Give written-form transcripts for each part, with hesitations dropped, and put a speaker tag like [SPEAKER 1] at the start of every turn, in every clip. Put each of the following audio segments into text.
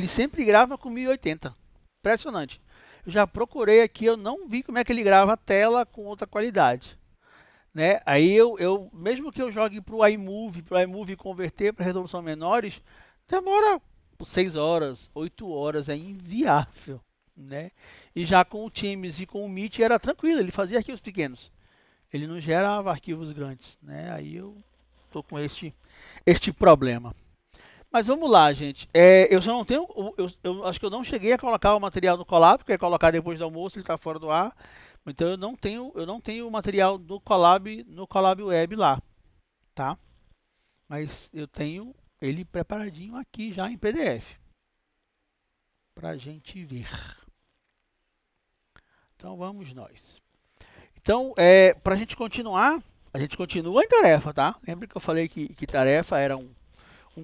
[SPEAKER 1] Ele sempre grava com 1080. Impressionante. Eu já procurei aqui, eu não vi como é que ele grava a tela com outra qualidade. Né? Aí mesmo que eu jogue para o iMovie converter para resolução menores, demora 6 horas, 8 horas, é inviável. Né? E já com o Teams e com o Meet era tranquilo, ele fazia arquivos pequenos. Ele não gerava arquivos grandes. Né? Aí eu tô com este problema. Mas vamos lá, gente. Eu só não tenho. Eu acho que eu não cheguei a colocar o material no Colab, porque é colocar depois do almoço, ele está fora do ar. Então eu não tenho o material no Colab Web lá, tá? Mas eu tenho ele preparadinho aqui já em PDF para a gente ver. Então vamos nós. Então, para a gente continuar, a gente continua em tarefa, tá? Lembra que eu falei que tarefa era um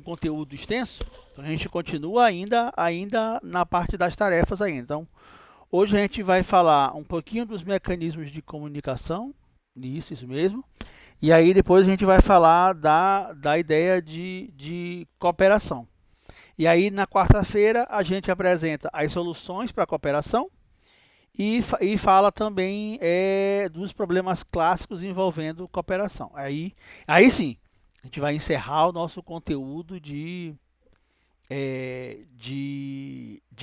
[SPEAKER 1] conteúdo extenso? Então a gente continua ainda na parte das tarefas ainda. Então, hoje a gente vai falar um pouquinho dos mecanismos de comunicação, isso mesmo. E aí depois a gente vai falar da ideia de cooperação. E aí na quarta-feira a gente apresenta as soluções para a cooperação e fala também dos problemas clássicos envolvendo cooperação. Aí sim, a gente vai encerrar o nosso conteúdo de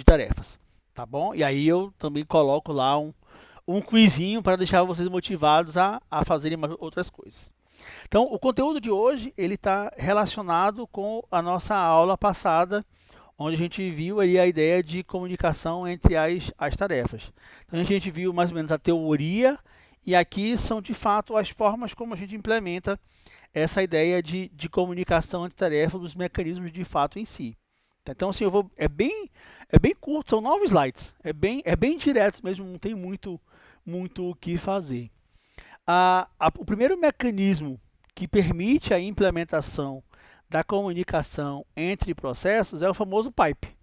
[SPEAKER 1] tarefas, tá bom? E aí eu também coloco lá um quizinho para deixar vocês motivados a fazerem outras coisas. Então, o conteúdo de hoje ele está relacionado com a nossa aula passada, onde a gente viu ali a ideia de comunicação entre as tarefas. Então, a gente viu mais ou menos a teoria e aqui são de fato as formas como a gente implementa essa ideia de comunicação entre tarefas, dos mecanismos de fato em si. Então, assim, é bem curto, são 9 slides, é bem direto mesmo, não tem muito o que fazer. O primeiro mecanismo que permite a implementação da comunicação entre processos é o famoso pipe.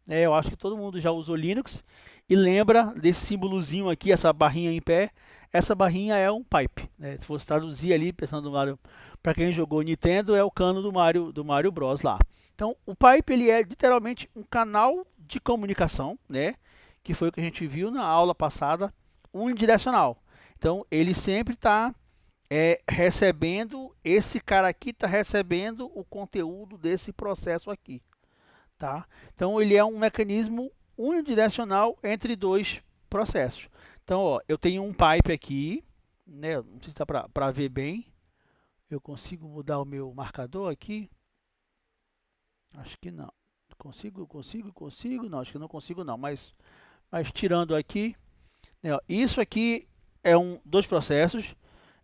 [SPEAKER 1] Eu acho que todo mundo já usou Linux e lembra desse símbolozinho aqui, essa barrinha em pé. Essa barrinha é um pipe. Né? Se fosse traduzir ali, pensando no Mario, para quem jogou Nintendo, é o cano do Mario Bros lá. Então, o pipe ele é literalmente um canal de comunicação, né? Que foi o que a gente viu na aula passada, unidirecional. Então, ele sempre está recebendo, esse cara aqui está recebendo o conteúdo desse processo aqui. Tá? Então, ele é um mecanismo unidirecional entre dois processos. Então, ó, eu tenho um pipe aqui, né? Não sei se está para ver bem. Eu consigo mudar o meu marcador aqui? Acho que não. Consigo? Não, acho que não consigo não. Mas tirando aqui, né, ó, isso aqui dois processos.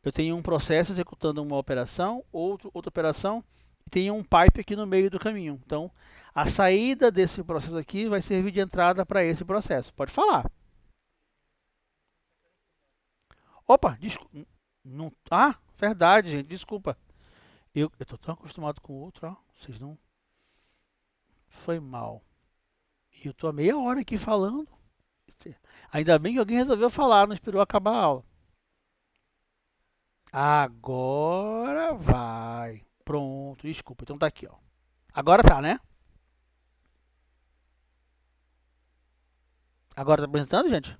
[SPEAKER 1] Eu tenho um processo executando uma operação, outra operação, e tenho um pipe aqui no meio do caminho. Então, a saída desse processo aqui vai servir de entrada para esse processo. Pode falar. Opa, desculpa. Não, verdade, gente, desculpa. Eu estou tão acostumado com o outro, ó. Vocês não. Foi mal. E eu estou há meia hora aqui falando. Ainda bem que alguém resolveu falar, não esperou acabar a aula. Agora vai. Pronto, desculpa. Então tá aqui, ó. Agora tá, né? Agora tá apresentando, gente?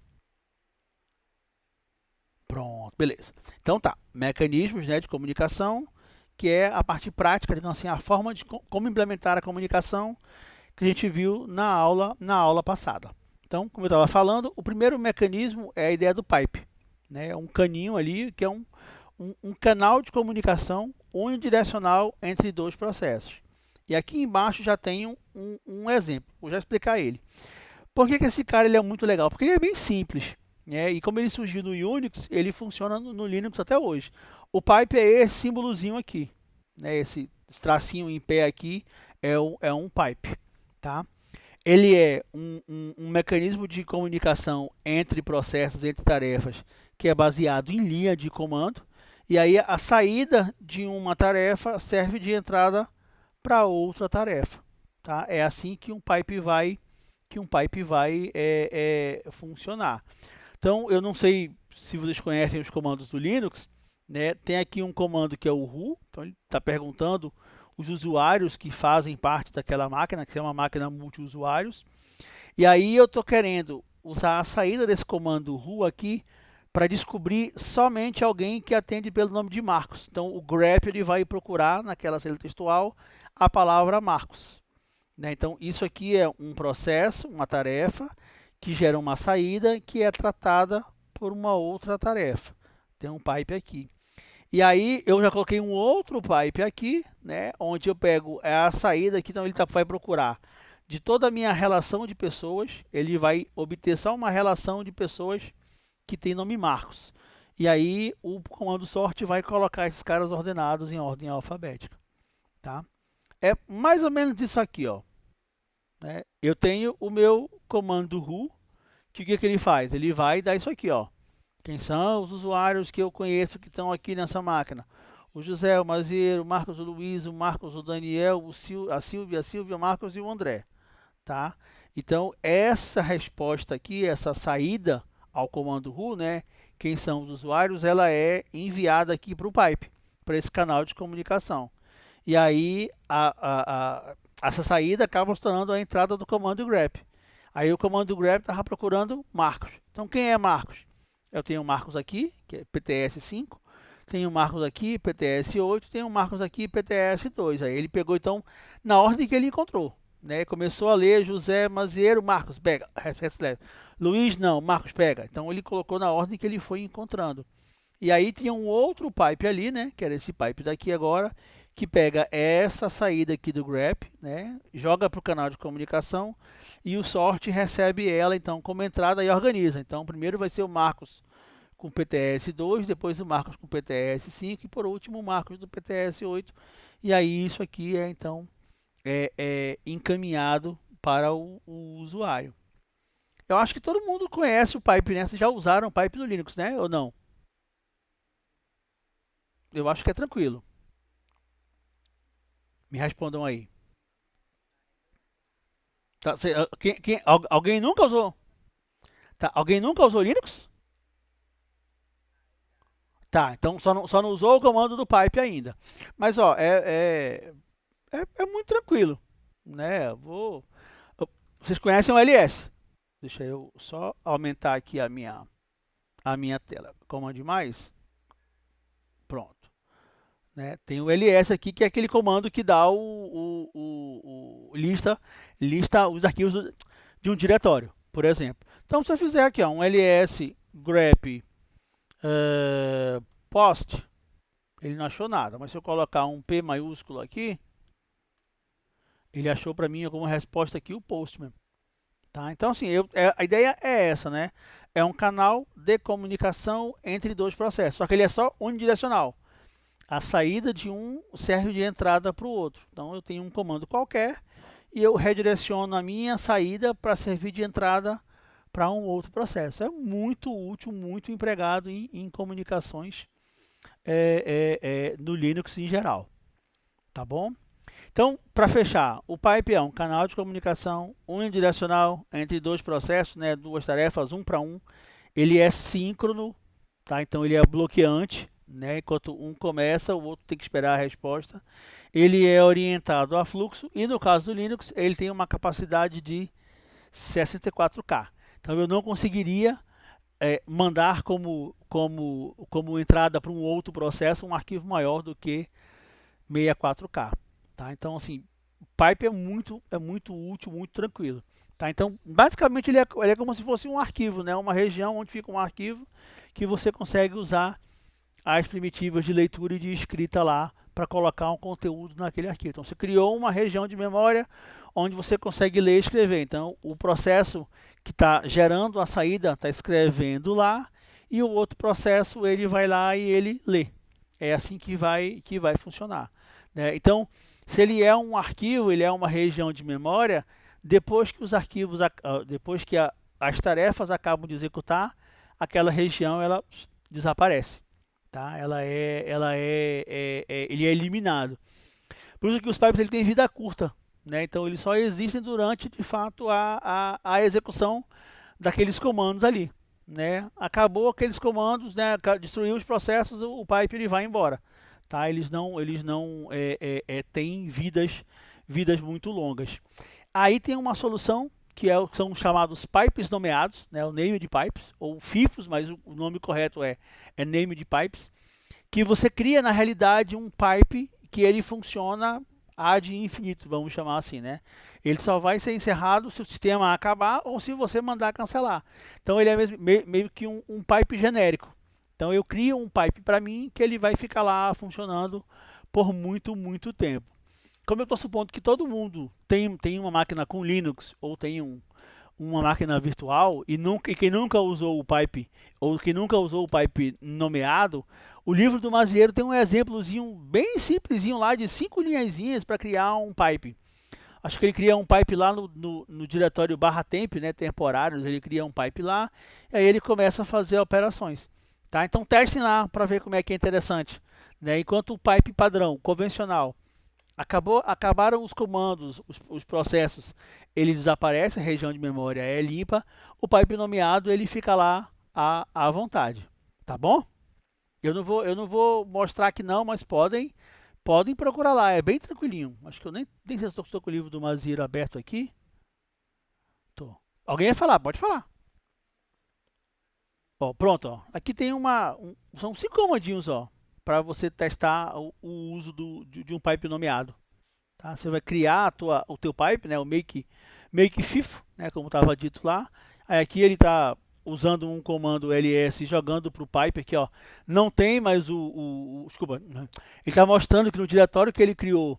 [SPEAKER 1] Pronto, beleza. Então tá, mecanismos, né, de comunicação, que é a parte prática, digamos assim, a forma de como implementar a comunicação que a gente viu na aula passada. Então, como eu estava falando, o primeiro mecanismo é a ideia do pipe, né? Um caninho ali que é um canal de comunicação unidirecional entre dois processos. E aqui embaixo já tem um exemplo, vou já explicar ele. Por que esse cara ele é muito legal? Porque ele é bem simples. Né? E como ele surgiu no Unix, ele funciona no Linux até hoje. O pipe é esse símbolozinho aqui. Né? Esse tracinho em pé aqui é um pipe. Tá? Ele é um mecanismo de comunicação entre processos, entre tarefas, que é baseado em linha de comando. E aí a saída de uma tarefa serve de entrada para outra tarefa. Tá? É assim que um pipe vai funcionar. Então, eu não sei se vocês conhecem os comandos do Linux, né? Tem aqui um comando que é o who, então ele está perguntando os usuários que fazem parte daquela máquina, que é uma máquina multi-usuários. E aí eu estou querendo usar a saída desse comando who aqui para descobrir somente alguém que atende pelo nome de Marcos. Então o grep ele vai procurar naquela saída textual a palavra Marcos, né? Então isso aqui é um processo, uma tarefa que gera uma saída que é tratada por uma outra tarefa. Tem um pipe aqui. E aí eu já coloquei um outro pipe aqui, né, onde eu pego a saída aqui, então ele vai procurar de toda a minha relação de pessoas, ele vai obter só uma relação de pessoas que tem nome Marcos. E aí o comando sort vai colocar esses caras ordenados em ordem alfabética, tá? É mais ou menos isso aqui, ó, né? Eu tenho o meu comando who, que o que ele faz? Ele vai dar isso aqui, ó. Quem são os usuários que eu conheço que estão aqui nessa máquina? O José, o Mazeiro, o Marcos, o Luiz, o Marcos, o Daniel, a Silvia, o Marcos e o André, tá? Então, essa resposta aqui, essa saída ao comando who, né? Quem são os usuários, ela é enviada aqui para o pipe, para esse canal de comunicação. E aí, essa saída acaba se tornando a entrada do comando grep. Aí o comando grep estava procurando Marcos. Então, quem é Marcos? Eu tenho o Marcos aqui, que é PTS5, tenho o Marcos aqui, PTS8, tenho o Marcos aqui, PTS2. Aí ele pegou, então, na ordem que ele encontrou, né? Começou a ler José, Maziero, Marcos, pega, Luiz não, Marcos pega. Então ele colocou na ordem que ele foi encontrando. E aí tinha um outro pipe ali, né? Que era esse pipe daqui agora, que pega essa saída aqui do grep, né? Joga para o canal de comunicação e o sort recebe ela então como entrada e organiza. Então primeiro vai ser o Marcos com PTS2, depois o Marcos com PTS5 e por último o Marcos do PTS8. E aí isso aqui é então encaminhado para o usuário. Eu acho que todo mundo conhece o pipe, né? Vocês já usaram o pipe no Linux, né? Ou não? Eu acho que é tranquilo. Me respondam aí. Tá, alguém nunca usou? Tá, alguém nunca usou Linux? Tá, então só não usou o comando do pipe ainda. Mas ó, é muito tranquilo, né? Vocês conhecem o LS? Deixa eu só aumentar aqui a minha tela. Comando mais. Pronto. Né? Tem o ls aqui, que é aquele comando que dá lista os arquivos de um diretório, por exemplo. Então, se eu fizer aqui ó, um ls grep post, ele não achou nada, mas se eu colocar um P maiúsculo aqui, ele achou para mim como resposta aqui o post mesmo. Tá? Então, assim, a ideia é essa, né? É um canal de comunicação entre dois processos, só que ele é só unidirecional. A saída de um serve de entrada para o outro. Então eu tenho um comando qualquer e eu redireciono a minha saída para servir de entrada para um outro processo. É muito útil, muito empregado em comunicações no Linux em geral. Tá bom? Então, para fechar, o pipe é um canal de comunicação unidirecional entre dois processos, né, duas tarefas, um para um. Ele é síncrono, tá? Então ele é bloqueante, né? Enquanto um começa, o outro tem que esperar a resposta. Ele é orientado a fluxo e no caso do Linux, ele tem uma capacidade de 64K. Então eu não conseguiria mandar como entrada para um outro processo um arquivo maior do que 64K. Tá? Então, assim, o pipe é muito útil, muito tranquilo. Tá? Então, basicamente, ele é como se fosse um arquivo, né? Uma região onde fica um arquivo que você consegue usar as primitivas de leitura e de escrita lá para colocar um conteúdo naquele arquivo. Então, você criou uma região de memória onde você consegue ler e escrever. Então, o processo que está gerando a saída está escrevendo lá e o outro processo ele vai lá e ele lê. É assim que vai funcionar. Né? Então, se ele é um arquivo, ele é uma região de memória, depois que os arquivos, depois que as tarefas acabam de executar, aquela região ela desaparece. Tá? Ele é eliminado. Por isso que os pipes ele têm vida curta, né? Então eles só existem durante, de fato, a execução daqueles comandos ali, né? Acabou aqueles comandos, né? Destruiu os processos, o pipe ele vai embora, tá? Eles não têm vidas muito longas. Aí tem uma solução são os chamados pipes nomeados, né, o named pipes, ou FIFOs, mas o nome correto é named pipes, que você cria na realidade um pipe que ele funciona ad infinito, vamos chamar assim, né? Ele só vai ser encerrado se o sistema acabar ou se você mandar cancelar. Então ele é meio que um pipe genérico. Então eu crio um pipe para mim que ele vai ficar lá funcionando por muito tempo. Como eu estou supondo que todo mundo tem uma máquina com Linux ou tem uma máquina virtual e quem nunca usou o pipe ou quem nunca usou o pipe nomeado, o livro do Mazieiro tem um exemplozinho bem simplesinho lá de 5 linhazinhas para criar um pipe. Acho que ele cria um pipe lá no diretório /temp, né, temporários, ele cria um pipe lá e aí ele começa a fazer operações. Tá? Então testem lá para ver como é que é interessante. Né? Enquanto o pipe padrão, convencional, acabaram os comandos, os processos, ele desaparece, a região de memória é limpa, o pipe nomeado ele fica lá à vontade, tá bom? Eu não vou mostrar aqui não, mas podem procurar lá, é bem tranquilinho. Acho que eu nem sei se estou com o livro do Maziro aberto aqui. Tô. Alguém vai falar, pode falar. Ó, pronto, ó. Aqui tem são 5 comandinhos, ó, para você testar o uso de um pipe nomeado. Tá? Você vai criar o teu pipe, né, o make FIFO, né, como estava dito lá. Aí aqui ele está usando um comando ls jogando para o pipe aqui, ó. Não tem, mas desculpa, ele está mostrando que no diretório que ele criou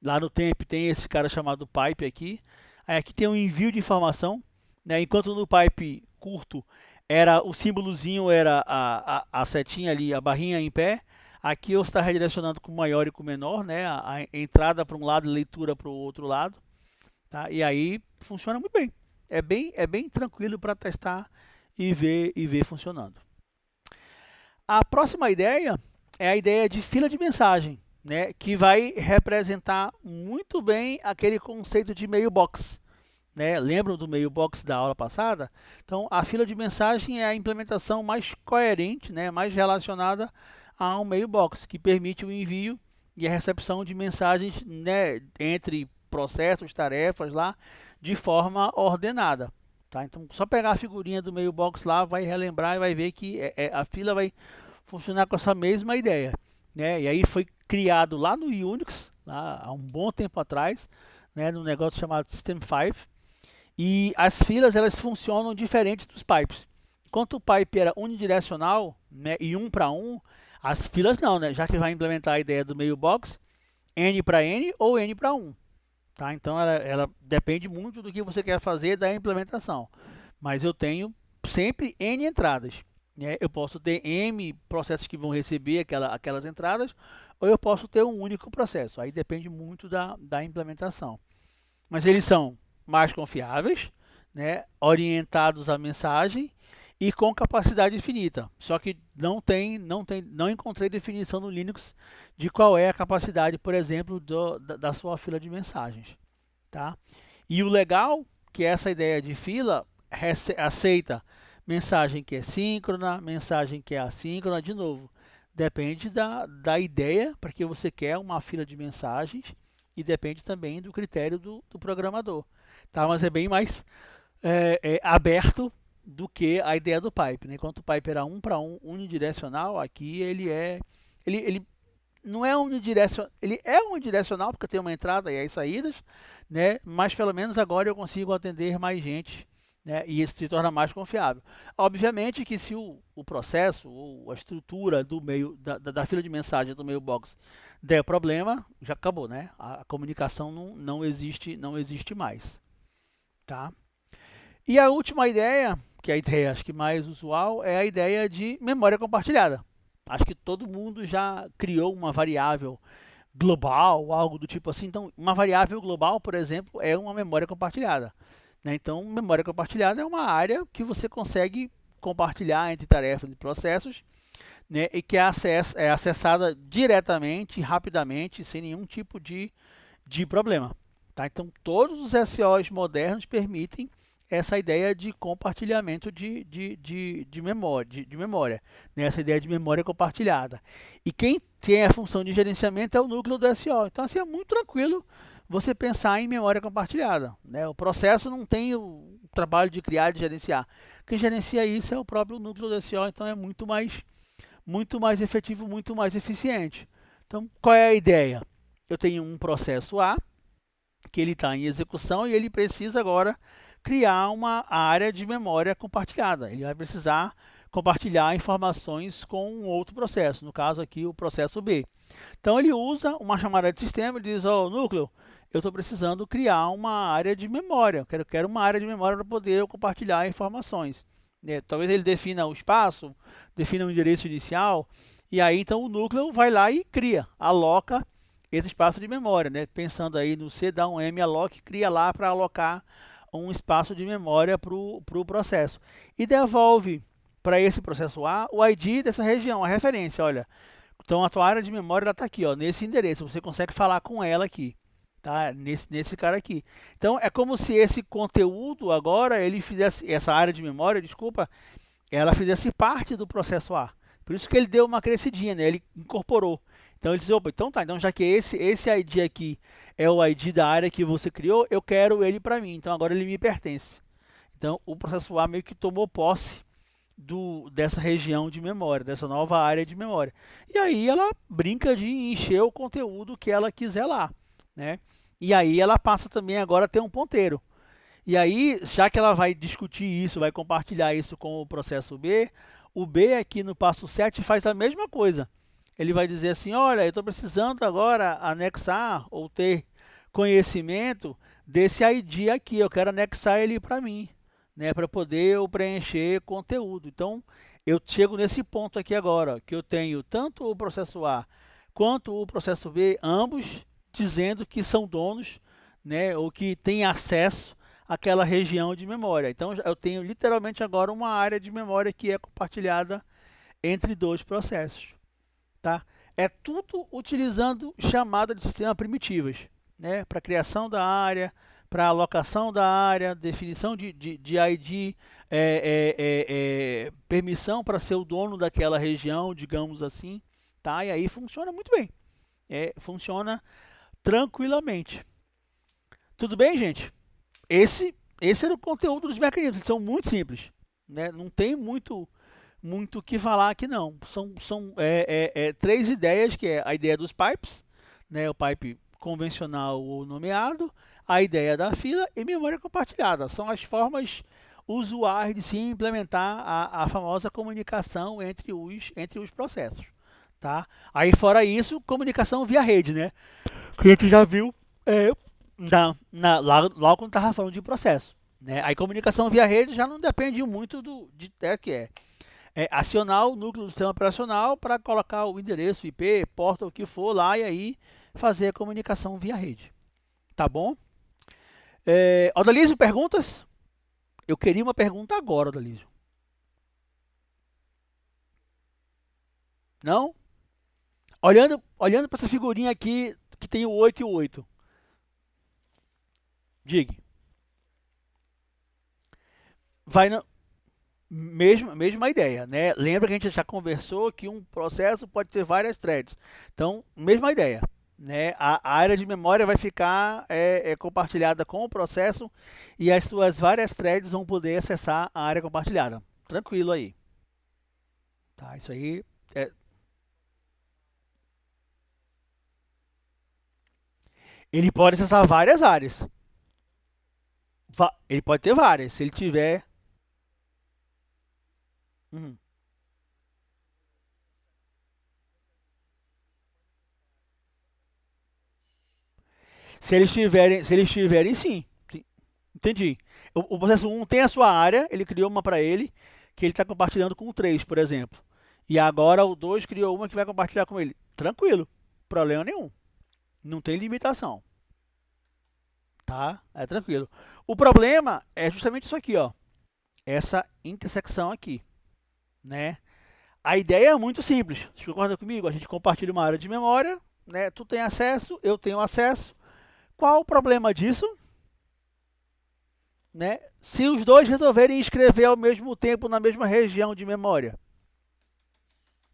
[SPEAKER 1] lá no temp tem esse cara chamado pipe aqui. Aí aqui tem um envio de informação, né, enquanto no pipe curto era o símbolozinho era a setinha ali, a barrinha em pé. Aqui você está redirecionando com maior e com menor, né? A entrada para um lado e leitura para o outro lado. Tá? E aí funciona muito bem. É bem tranquilo para testar e ver funcionando. A próxima ideia é a ideia de fila de mensagem, né? Que vai representar muito bem aquele conceito de mailbox. Né? Lembram do mailbox da aula passada? Então, a fila de mensagem é a implementação mais coerente, né? Mais relacionada a um mailbox, que permite o envio e a recepção de mensagens, né, entre processos, tarefas lá, de forma ordenada. Tá? Então, só pegar a figurinha do mailbox lá, vai relembrar e vai ver que a fila vai funcionar com essa mesma ideia. Né? E aí foi criado lá no Unix, lá, há um bom tempo atrás, né, num negócio chamado System 5, e as filas elas funcionam diferente dos pipes. Enquanto o pipe era unidirecional, né, e um para um, as filas não, né? Já que vai implementar a ideia do mailbox, N para N ou N para 1. Tá? Então ela depende muito do que você quer fazer da implementação. Mas eu tenho sempre N entradas. Né? Eu posso ter M processos que vão receber aquelas entradas, ou eu posso ter um único processo. Aí depende muito da implementação. Mas eles são mais confiáveis, né? Orientados à mensagem e com capacidade infinita. Só que não encontrei definição no Linux de qual é a capacidade, por exemplo, da sua fila de mensagens. Tá? E o legal que essa ideia de fila aceita mensagem que é síncrona, mensagem que é assíncrona, de novo. Depende da ideia para que você quer uma fila de mensagens e depende também do critério do programador. Tá? Mas é bem mais aberto do que a ideia do pipe. Né? Enquanto o pipe era um para um unidirecional, aqui ele não é unidirecional, ele é unidirecional porque tem uma entrada e as saídas, né? Mas pelo menos agora eu consigo atender mais gente, né? E isso se torna mais confiável. Obviamente que se o processo ou a estrutura do meio da fila de mensagem do mailbox der problema, já acabou, né? A comunicação não existe mais, tá? E a última ideia, que é a ideia acho que mais usual, é a ideia de memória compartilhada. Acho que todo mundo já criou uma variável global, algo do tipo assim. Então, uma variável global, por exemplo, é uma memória compartilhada. Né? Então, memória compartilhada é uma área que você consegue compartilhar entre tarefas e processos, né? E que é acessada diretamente, rapidamente, sem nenhum tipo de problema. Tá? Então, todos os SOs modernos permitem essa ideia de compartilhamento de memória, de memória, né? Essa ideia de memória compartilhada. E quem tem a função de gerenciamento é o núcleo do SO. Então, assim, é muito tranquilo você pensar em memória compartilhada, né? O processo não tem o trabalho de criar e de gerenciar. Quem gerencia isso é o próprio núcleo do SO, então é muito mais efetivo, muito mais eficiente. Então, qual é a ideia? Eu tenho um processo A, que ele está em execução e ele precisa agora criar uma área de memória compartilhada. Ele vai precisar compartilhar informações com um outro processo, no caso aqui o processo B. Então ele usa uma chamada de sistema e diz, ó, núcleo, eu estou precisando criar uma área de memória, quero uma área de memória para poder eu compartilhar informações. Né? Talvez ele defina o espaço, defina o endereço inicial, e aí então o núcleo vai lá e cria, aloca esse espaço de memória, né? Pensando aí no C, dá um M alloc, cria lá para alocar um espaço de memória para o processo. E devolve para esse processo A o ID dessa região, a referência, olha. Então a tua área de memória está aqui, ó, nesse endereço, você consegue falar com ela aqui, tá? Nesse cara aqui. Então é como se esse conteúdo agora, ele fizesse, essa área de memória, desculpa, ela fizesse parte do processo A. Por isso que ele deu uma crescidinha, né? Ele incorporou. Então ele disse, opa, então tá, então já que esse ID aqui é o ID da área que você criou, eu quero ele para mim, então agora ele me pertence. Então o processo A meio que tomou posse dessa região de memória, dessa nova área de memória. E aí ela brinca de encher o conteúdo que ela quiser lá, né? E aí ela passa também agora a ter um ponteiro. E aí, já que ela vai discutir isso, vai compartilhar isso com o processo B, o B aqui no passo 7 faz a mesma coisa. Ele vai dizer assim, olha, eu estou precisando agora anexar ou ter conhecimento desse ID aqui, eu quero anexar ele para mim, né, para poder eu preencher conteúdo. Então, eu chego nesse ponto aqui agora, ó, que eu tenho tanto o processo A quanto o processo B, ambos dizendo que são donos, né, ou que têm acesso àquela região de memória. Então, eu tenho literalmente agora uma área de memória que é compartilhada entre dois processos. Tá? É tudo utilizando chamadas de sistema primitivas, né? Para criação da área, para alocação da área, definição de ID, permissão para ser o dono daquela região, digamos assim, tá? E aí funciona muito bem, funciona tranquilamente. Tudo bem, gente? Esse era o conteúdo dos mecanismos, eles são muito simples, né? Não tem muito o que falar aqui não. São três ideias, que é a ideia dos pipes, né, o pipe convencional ou nomeado, a ideia da fila e memória compartilhada. São as formas usuais de se implementar a famosa comunicação entre os processos. Tá? Aí fora isso, comunicação via rede, né? Que a gente já viu lá quando estava falando de processo. Né? Aí comunicação via rede já não depende muito que acionar o núcleo do sistema operacional para colocar o endereço, IP, porta, o que for lá e aí fazer a comunicação via rede. Tá bom? Odalísio, perguntas? Eu queria uma pergunta agora, Odalísio. Não? Olhando para essa figurinha aqui que tem o 8 e o 8. Diga. Vai na mesma ideia, né? Lembra que a gente já conversou que um processo pode ter várias threads. Então, mesma ideia, né? A área de memória vai ficar compartilhada com o processo e as suas várias threads vão poder acessar a área compartilhada. Tranquilo aí. Tá, isso aí ele pode acessar várias áreas. Ele pode ter várias, se ele tiver. Uhum. Se eles tiverem, sim. Entendi. O processo 1 tem a sua área, ele criou uma para ele, que ele está compartilhando com o 3, por exemplo. E agora o 2 criou uma que vai compartilhar com ele. Tranquilo, problema nenhum. Não tem limitação. Tá? É tranquilo. O problema é justamente isso aqui, ó. Essa intersecção aqui, né? A ideia é muito simples. Você concorda comigo? A gente compartilha uma área de memória, né? Tu tem acesso, eu tenho acesso. Qual o problema disso? né? Se os dois resolverem escrever ao mesmo tempo na mesma região de memória,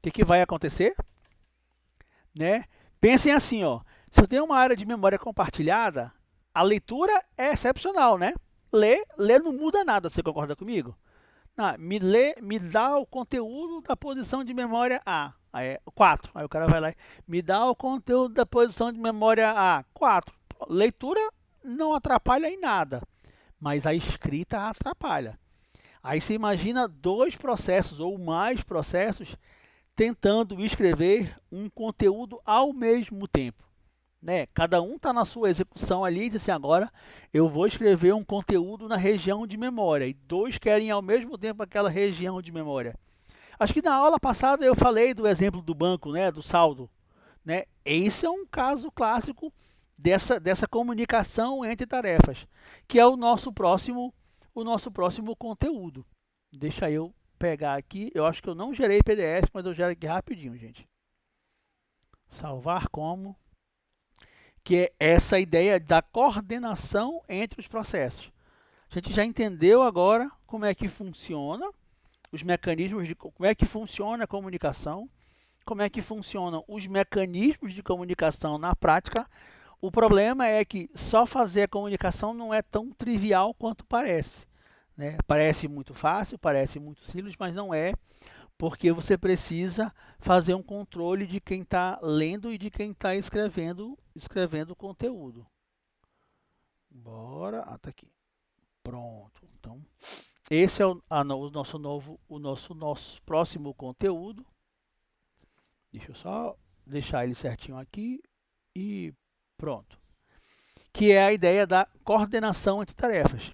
[SPEAKER 1] o que vai acontecer? Né? Pensem assim, ó, se eu tenho uma área de memória compartilhada, a leitura é excepcional, né? Ler não muda nada, você concorda comigo? Não, me dá o conteúdo da posição de memória A. Aí é 4. Aí o cara vai lá e me dá o conteúdo da posição de memória A. 4. Leitura não atrapalha em nada, mas a escrita atrapalha. Aí você imagina dois processos ou mais processos tentando escrever um conteúdo ao mesmo tempo. Né? Cada um está na sua execução ali e diz assim, agora eu vou escrever um conteúdo na região de memória. E dois querem ao mesmo tempo aquela região de memória. Acho que na aula passada eu falei do exemplo do banco, né? Do saldo. Né? Esse é um caso clássico dessa comunicação entre tarefas, que é o nosso próximo conteúdo. Deixa eu pegar aqui, eu acho que eu não gerei PDF, mas eu gero aqui rapidinho, gente. Salvar como, que é essa ideia da coordenação entre os processos. A gente já entendeu agora como é que funciona os mecanismos de como é que funciona a comunicação, como é que funcionam os mecanismos de comunicação na prática. O problema é que só fazer a comunicação não é tão trivial quanto parece. Né? Parece muito fácil, parece muito simples, mas não é, porque você precisa fazer um controle de quem está lendo e de quem está escrevendo o conteúdo. Bora, tá aqui. Pronto. Então, esse é o nosso próximo conteúdo. Deixa eu só deixar ele certinho aqui e pronto. Que é a ideia da coordenação entre tarefas.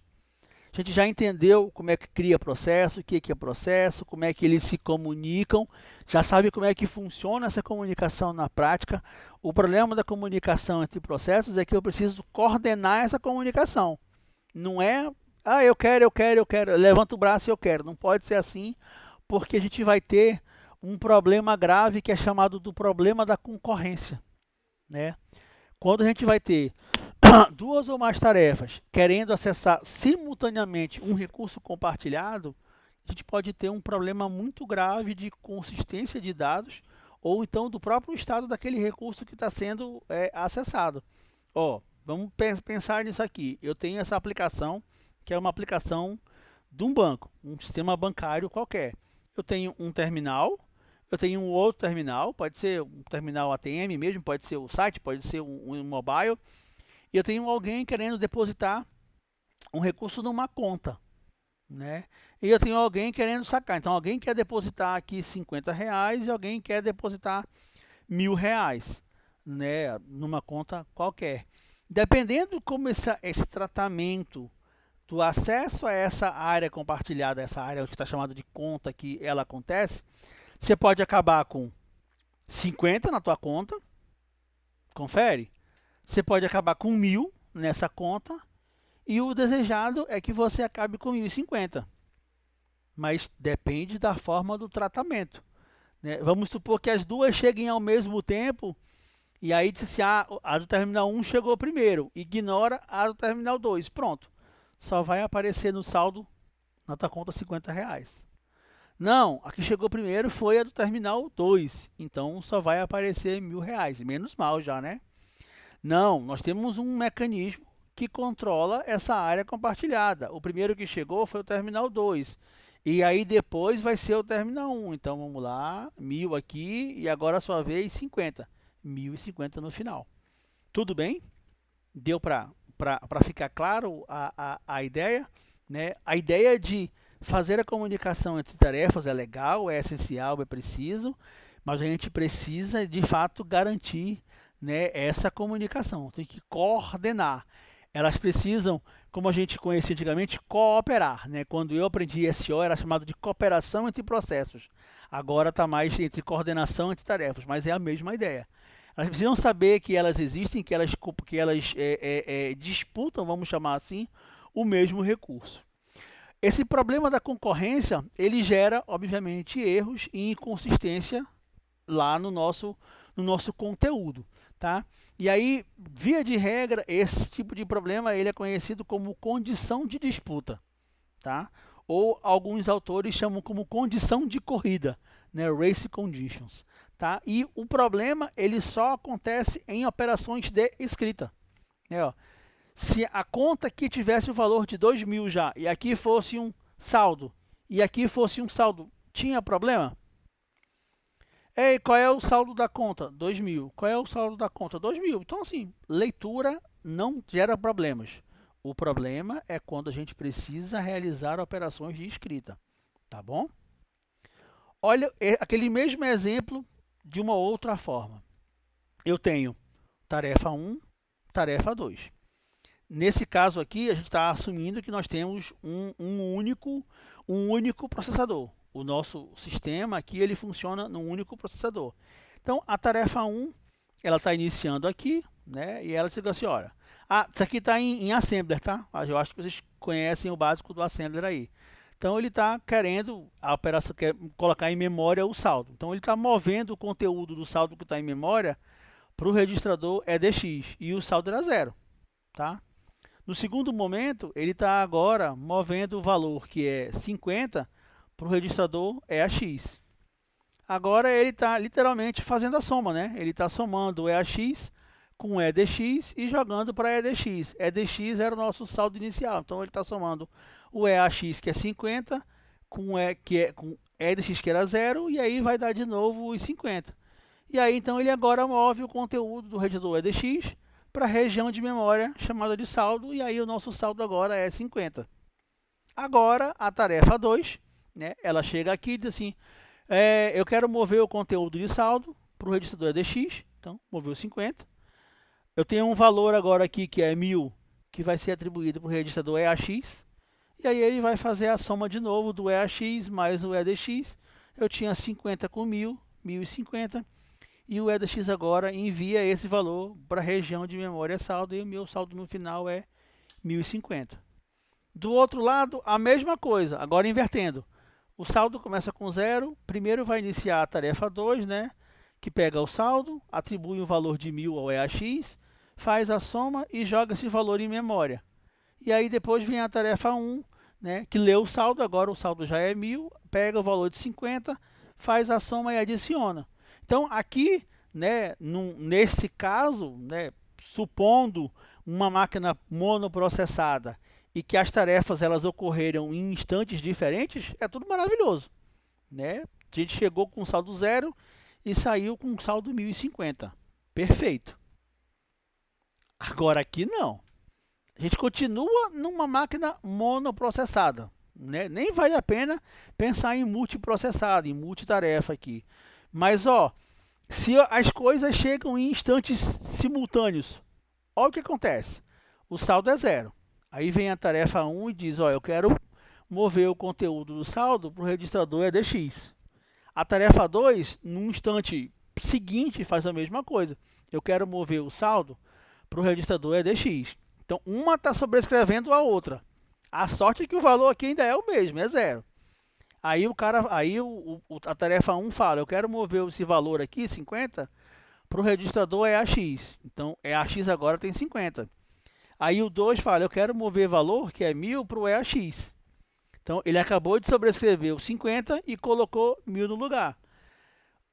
[SPEAKER 1] A gente já entendeu como é que cria processo, o que é processo, como é que eles se comunicam, já sabe como é que funciona essa comunicação na prática. O problema da comunicação entre processos é que eu preciso coordenar essa comunicação. Não é, eu quero, levanta o braço e eu quero. Não pode ser assim, porque a gente vai ter um problema grave que é chamado do problema da concorrência. Né? Quando a gente vai ter duas ou mais tarefas querendo acessar simultaneamente um recurso compartilhado, a gente pode ter um problema muito grave de consistência de dados ou então do próprio estado daquele recurso que está sendo acessado. Vamos pensar nisso aqui. Eu tenho essa aplicação, que é uma aplicação de um banco, um sistema bancário qualquer. Eu tenho um terminal, eu tenho um outro terminal, pode ser um terminal ATM mesmo, pode ser o site, pode ser um mobile, e eu tenho alguém querendo depositar um recurso numa conta, né? E eu tenho alguém querendo sacar. Então, alguém quer depositar aqui R$ 50 e alguém quer depositar R$ 1.000, né? Numa conta qualquer. Dependendo de como esse tratamento do acesso a essa área compartilhada, essa área que está chamada de conta, que ela acontece, você pode acabar com 50 na tua conta, confere. Você pode acabar com 1.000 nessa conta e o desejado é que você acabe com 1.050. Mas depende da forma do tratamento. Né? Vamos supor que as duas cheguem ao mesmo tempo e aí disse a do terminal 1 chegou primeiro, ignora a do terminal 2. Pronto, só vai aparecer no saldo na tua conta R$ 50. Não, a que chegou primeiro foi a do terminal 2, então só vai aparecer R$ 1.000. Menos mal já, né? Não, nós temos um mecanismo que controla essa área compartilhada. O primeiro que chegou foi o terminal 2. E aí depois vai ser o terminal 1. Então vamos lá, 1.000 aqui e agora a sua vez 50. 1.050 no final. Tudo bem? Deu para ficar claro a ideia? Né? A ideia de fazer a comunicação entre tarefas é legal, é essencial, é preciso, mas a gente precisa de fato garantir, né, essa comunicação. Tem que coordenar. Elas precisam, como a gente conhecia antigamente, cooperar. Né? Quando eu aprendi SO era chamado de cooperação entre processos. Agora está mais entre coordenação entre tarefas, mas é a mesma ideia. Elas precisam saber que elas existem, que elas disputam, vamos chamar assim, o mesmo recurso. Esse problema da concorrência, ele gera, obviamente, erros e inconsistência lá no nosso conteúdo. tá? E aí, via de regra, esse tipo de problema ele é conhecido como condição de disputa, tá? Ou alguns autores chamam como condição de corrida, né? Race conditions, tá? E o problema ele só acontece em operações de escrita, né? Ó, se a conta aqui tivesse o valor de 2.000 já e aqui fosse um saldo e aqui fosse um saldo, tinha problema? Ei, qual é o saldo da conta? 2.000. Qual é o saldo da conta? 2.000. Então, assim, leitura não gera problemas. O problema é quando a gente precisa realizar operações de escrita, tá bom? Olha aquele mesmo exemplo de uma outra forma. Eu tenho tarefa 1, tarefa 2. Nesse caso aqui, a gente está assumindo que nós temos um único processador. O nosso sistema aqui ele funciona num único processador. Então, a tarefa 1, ela está iniciando aqui, né? E ela chega assim, olha, isso aqui está em Assembler, tá? Eu acho que vocês conhecem o básico do Assembler aí. Então, ele está querendo, a operação quer colocar em memória o saldo. Então, ele está movendo o conteúdo do saldo que está em memória para o registrador EDX e o saldo era 0, tá? No segundo momento, ele está agora movendo o valor que é 50 para o registrador EAX. Agora ele está literalmente fazendo a soma, né? Ele está somando o EAX com o EDX e jogando para EDX. EDX era o nosso saldo inicial, então ele está somando o EAX que é 50 com EDX que era 0 e aí vai dar de novo os 50. E aí então ele agora move o conteúdo do registrador EDX para a região de memória chamada de saldo, e aí o nosso saldo agora é 50. Agora, a tarefa 2, né, ela chega aqui e diz assim, eu quero mover o conteúdo de saldo para o registrador EDX, então moveu 50. Eu tenho um valor agora aqui que é 1.000, que vai ser atribuído para o registrador EAX, e aí ele vai fazer a soma de novo do EAX mais o EDX. Eu tinha 50 com 1.000, 1.050, e o EDX agora envia esse valor para a região de memória saldo e o meu saldo no final é 1050. Do outro lado, a mesma coisa, agora invertendo. O saldo começa com 0, primeiro vai iniciar a tarefa 2, né, que pega o saldo, atribui o valor de 1.000 ao EAX, faz a soma e joga esse valor em memória. E aí depois vem a tarefa 1, né, que lê o saldo, agora o saldo já é 1.000, pega o valor de 50, faz a soma e adiciona. Então, aqui, né, nesse caso, né, supondo uma máquina monoprocessada e que as tarefas elas ocorreram em instantes diferentes, é tudo maravilhoso, né? A gente chegou com saldo 0 e saiu com saldo 1050. Perfeito. Agora aqui não. A gente continua numa máquina monoprocessada, né? Nem vale a pena pensar em multiprocessado, em multitarefa aqui. Mas, ó, se as coisas chegam em instantes simultâneos, olha o que acontece. O saldo é 0. Aí vem a tarefa 1 e diz, ó, eu quero mover o conteúdo do saldo para o registrador EDX. A tarefa 2, no instante seguinte, faz a mesma coisa. Eu quero mover o saldo para o registrador EDX. Então, uma está sobrescrevendo a outra. A sorte é que o valor aqui ainda é o mesmo, é 0. Aí a tarefa 1 fala, eu quero mover esse valor aqui, 50, para o registrador EAX. Então, EAX agora tem 50. Aí o 2 fala, eu quero mover valor, que é 1.000, para o EAX. Então, ele acabou de sobrescrever o 50 e colocou 1.000 no lugar.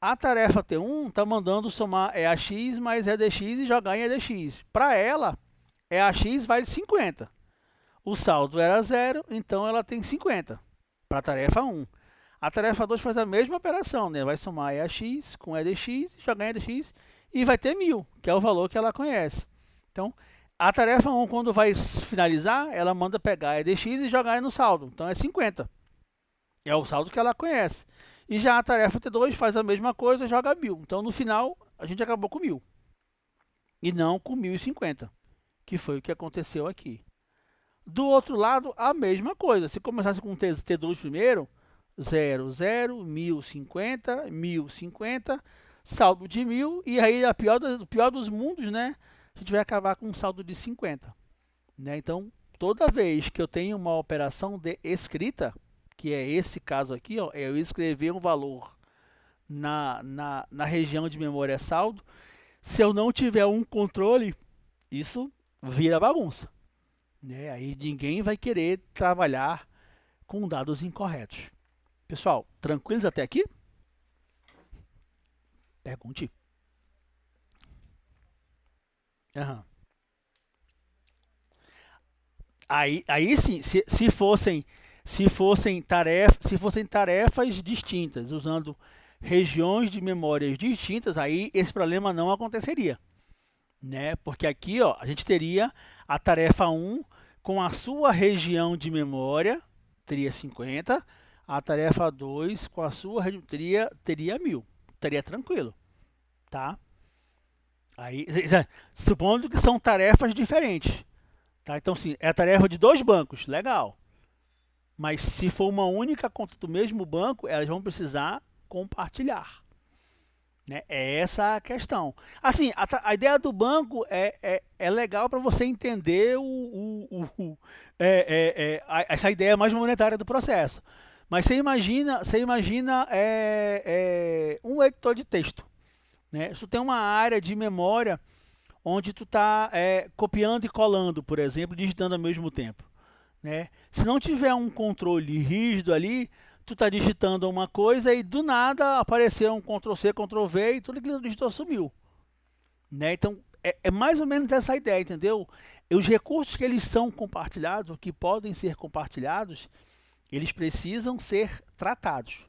[SPEAKER 1] A tarefa T1 está mandando somar EAX mais EDX e jogar em EDX. Para ela, EAX vale 50. O saldo era 0, então ela tem 50 para a tarefa 1. A tarefa 2 faz a mesma operação, né? Vai somar EAX com EDX, jogar em EDX e vai ter 1.000, que é o valor que ela conhece. Então, a tarefa 1, quando vai finalizar, ela manda pegar EDX e jogar no saldo. Então, é 50. É o saldo que ela conhece. E já a tarefa T2 faz a mesma coisa, joga 1.000. Então, no final, a gente acabou com 1.000. E não com 1.050, que foi o que aconteceu aqui. Do outro lado, a mesma coisa. Se começasse com T2 primeiro, 0, 0, 1050, 1050, saldo de 1.000, e aí o pior dos mundos, né? A gente vai acabar com um saldo de 50. Né? Então, toda vez que eu tenho uma operação de escrita, que é esse caso aqui, ó, é eu escrever um valor na região de memória saldo, Se eu não tiver um controle, isso vira bagunça, né? Aí ninguém vai querer trabalhar com dados incorretos. Pessoal, tranquilos até aqui? Pergunte. Aham. Aí sim, se fossem tarefas distintas, usando regiões de memórias distintas, aí esse problema não aconteceria, né? Porque aqui, ó, a gente teria a tarefa um com a sua região de memória, teria 50, a tarefa 2 com a sua região teria 1000, estaria tranquilo, tá? Aí, supondo que são tarefas diferentes, tá? Então, sim, é a tarefa de dois bancos, legal. Mas se for uma única conta do mesmo banco, elas vão precisar compartilhar, né? É essa a questão. Assim, a ideia do banco é legal para você entender essa ideia mais monetária do processo. Mas você imagina um editor de texto, né? Isso tem uma área de memória onde tu está copiando e colando, por exemplo, digitando ao mesmo tempo, né? Se não tiver um controle rígido ali, tu está digitando uma coisa e do nada apareceu um Ctrl C, Ctrl V e tudo aquilo que tu digitou sumiu, né? Então é mais ou menos essa ideia, entendeu? E os recursos que eles são compartilhados, ou que podem ser compartilhados, eles precisam ser tratados,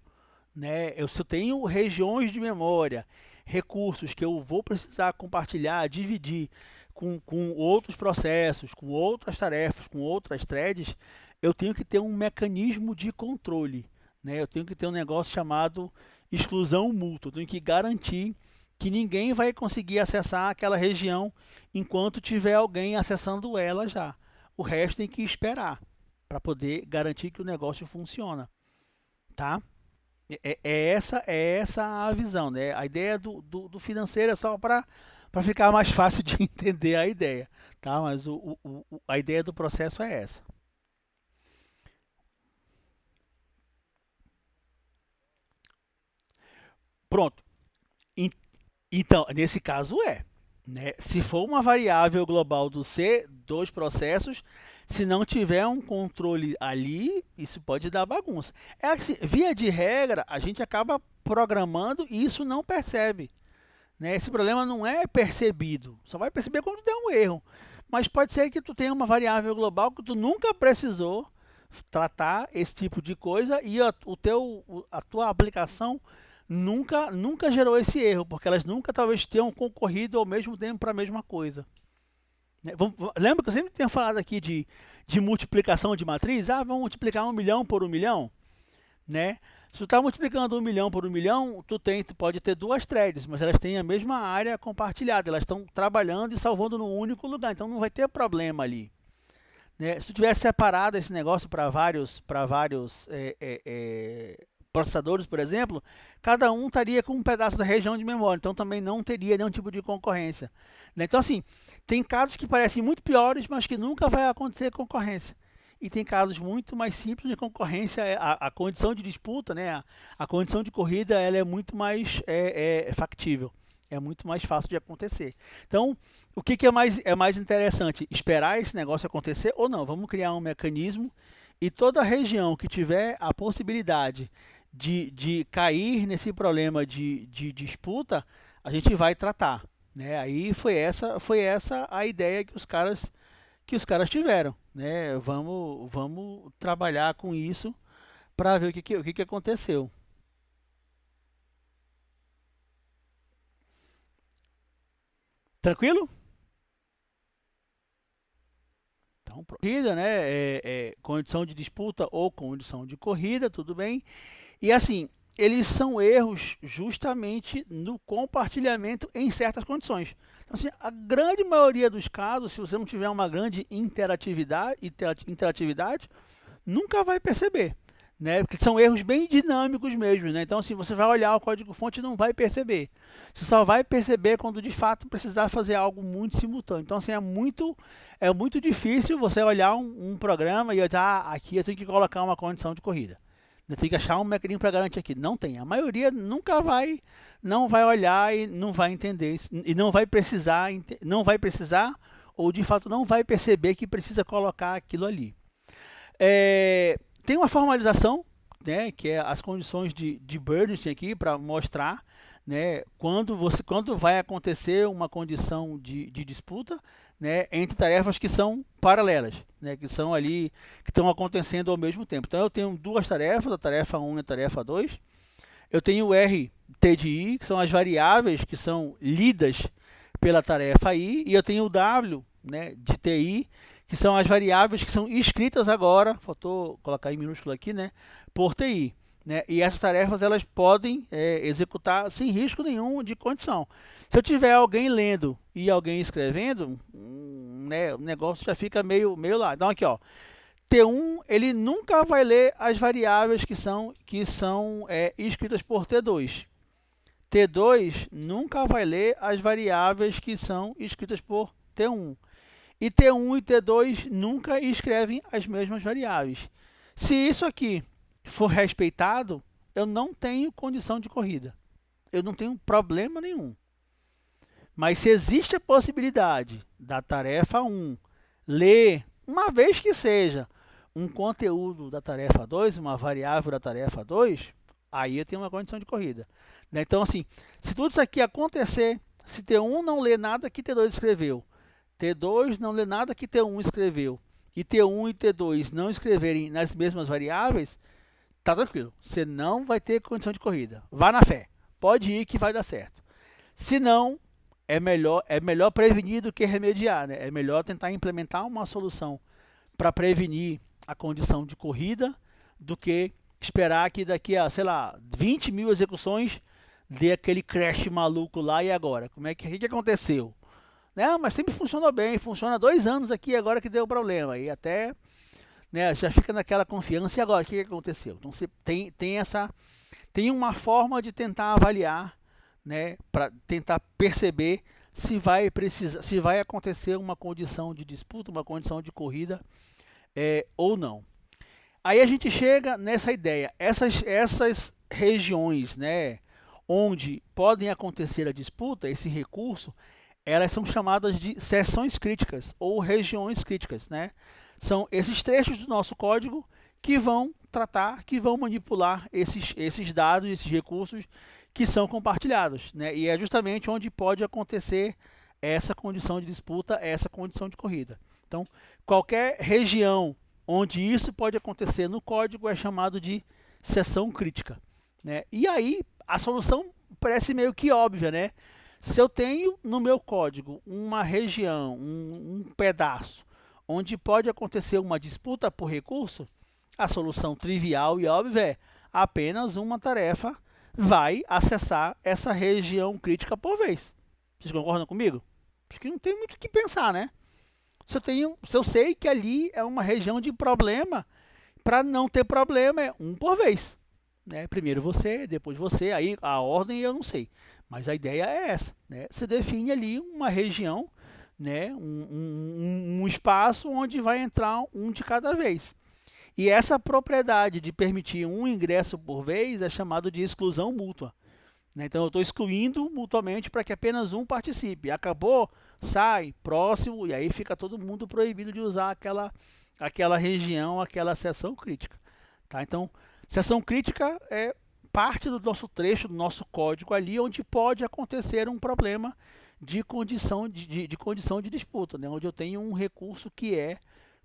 [SPEAKER 1] né? Se eu tenho regiões de memória, recursos que eu vou precisar compartilhar, dividir com outros processos, com outras tarefas, com outras threads, eu tenho que ter um mecanismo de controle, né? Eu tenho que ter um negócio chamado exclusão mútua. Eu tenho que garantir que ninguém vai conseguir acessar aquela região enquanto tiver alguém acessando ela já. O resto tem que esperar para poder garantir que o negócio funciona, tá? É essa a visão, né? A ideia do financeiro é só para ficar mais fácil de entender a ideia, tá? Mas a ideia do processo é essa. Pronto. En- Então, nesse caso né? Se for uma variável global do C, dos processos, se não tiver um controle ali, isso pode dar bagunça. É assim, via de regra, a gente acaba programando e isso não percebe, né? Esse problema não é percebido, só vai perceber quando der um erro. Mas pode ser que tu tenha uma variável global que tu nunca precisou tratar esse tipo de coisa e a tua aplicação nunca gerou esse erro, porque elas nunca talvez tenham concorrido ao mesmo tempo para a mesma coisa, né? Lembra que eu sempre tenho falado aqui de multiplicação de matriz? Ah, vamos multiplicar 1 milhão por 1 milhão, né? Se tu está multiplicando 1 milhão por 1 milhão, tu pode ter duas threads, mas elas têm a mesma área compartilhada, elas estão trabalhando e salvando num único lugar, então não vai ter problema ali, né? Se tu tivesse separado esse negócio para vários processadores, por exemplo, cada um estaria com um pedaço da região de memória, então também não teria nenhum tipo de concorrência, né? Então, assim, tem casos que parecem muito piores, mas que nunca vai acontecer concorrência. E tem casos muito mais simples de concorrência, a condição de disputa, né? A condição de corrida, ela é muito mais factível, é muito mais fácil de acontecer. Então, o que é mais interessante? Esperar esse negócio acontecer ou não? Vamos criar um mecanismo e toda região que tiver a possibilidade de cair nesse problema de disputa, a gente vai tratar, né? Aí foi essa a ideia que os caras tiveram, né? Vamos trabalhar com isso para ver o que aconteceu. Tranquilo? Então, corrida, né? Condição de disputa ou condição de corrida, tudo bem. E assim, eles são erros justamente no compartilhamento em certas condições. Então, assim, a grande maioria dos casos, se você não tiver uma grande interatividade, nunca vai perceber, né? Porque são erros bem dinâmicos mesmo, né? Então, assim, você vai olhar o código-fonte e não vai perceber. Você só vai perceber quando de fato precisar fazer algo muito simultâneo. Então, assim, é muito difícil você olhar um programa e dizer, aqui eu tenho que colocar uma condição de corrida. Tem que achar um mecanismo para garantir aqui. Não tem. A maioria nunca vai, não vai olhar e não vai entender e não vai precisar ou de fato não vai perceber que precisa colocar aquilo ali. Tem uma formalização, né, que é as condições de Burnett aqui para mostrar, né, quando vai acontecer uma condição de disputa, né, entre tarefas que são paralelas, né, que são ali, que estão acontecendo ao mesmo tempo. Então eu tenho duas tarefas, a tarefa 1 e a tarefa 2. Eu tenho o R, T de I, que são as variáveis que são lidas pela tarefa I, e eu tenho o W, né, de TI, que são as variáveis que são escritas agora, faltou colocar em minúsculo aqui, né, por TI. Né, e essas tarefas elas podem executar sem risco nenhum de condição. Se eu tiver alguém lendo e alguém escrevendo, né, o negócio já fica meio lá. Então aqui, ó, T1 ele nunca vai ler as variáveis que são escritas por T2. T2 nunca vai ler as variáveis que são escritas por T1. E T1 e T2 nunca escrevem as mesmas variáveis. Se isso aqui for respeitado, eu não tenho condição de corrida. Eu não tenho problema nenhum. Mas se existe a possibilidade da tarefa 1 ler, uma vez que seja, um conteúdo da tarefa 2, uma variável da tarefa 2, aí eu tenho uma condição de corrida. Então, assim, se tudo isso aqui acontecer, se T1 não lê nada que T2 escreveu, T2 não lê nada que T1 escreveu, e T1 e T2 não escreverem nas mesmas variáveis, tá tranquilo. Você não vai ter condição de corrida. Vá na fé. Pode ir que vai dar certo. Se não, é melhor prevenir do que remediar, né? É melhor tentar implementar uma solução para prevenir a condição de corrida do que esperar que daqui a, sei lá, 20 mil execuções dê aquele crash maluco lá e agora? O que aconteceu? Não, mas sempre funcionou bem, funciona há 2 anos aqui, agora que deu problema. E até, né, já fica naquela confiança. E agora, o que aconteceu? Então você tem uma forma de tentar avaliar, né, para tentar perceber se vai acontecer uma condição de disputa, uma condição de corrida ou não. Aí a gente chega nessa ideia, essas regiões, né, onde podem acontecer a disputa, esse recurso, elas são chamadas de seções críticas ou regiões críticas, né? São esses trechos do nosso código que vão tratar, que vão manipular esses dados, esses recursos que são compartilhados, né? E é justamente onde pode acontecer essa condição de disputa, essa condição de corrida. Então, qualquer região onde isso pode acontecer no código é chamado de seção crítica, né? E aí a solução parece meio que óbvia, né? Se eu tenho no meu código uma região, um pedaço, onde pode acontecer uma disputa por recurso, a solução trivial e óbvia é apenas uma tarefa vai acessar essa região crítica por vez. Vocês concordam comigo? Acho que não tem muito o que pensar, né? Se eu sei que ali é uma região de problema, para não ter problema é um por vez. Né? Primeiro você, depois você, aí a ordem eu não sei. Mas a ideia é essa. Né? Você define ali uma região, né? um espaço onde vai entrar um de cada vez. E essa propriedade de permitir um ingresso por vez é chamado de exclusão mútua. Né? Então eu estou excluindo mutuamente para que apenas um participe. Acabou, sai, próximo, e aí fica todo mundo proibido de usar aquela região, aquela seção crítica. Tá? Então, seção crítica é parte do nosso trecho, do nosso código ali, onde pode acontecer um problema de condição de disputa, né? Onde eu tenho um recurso que é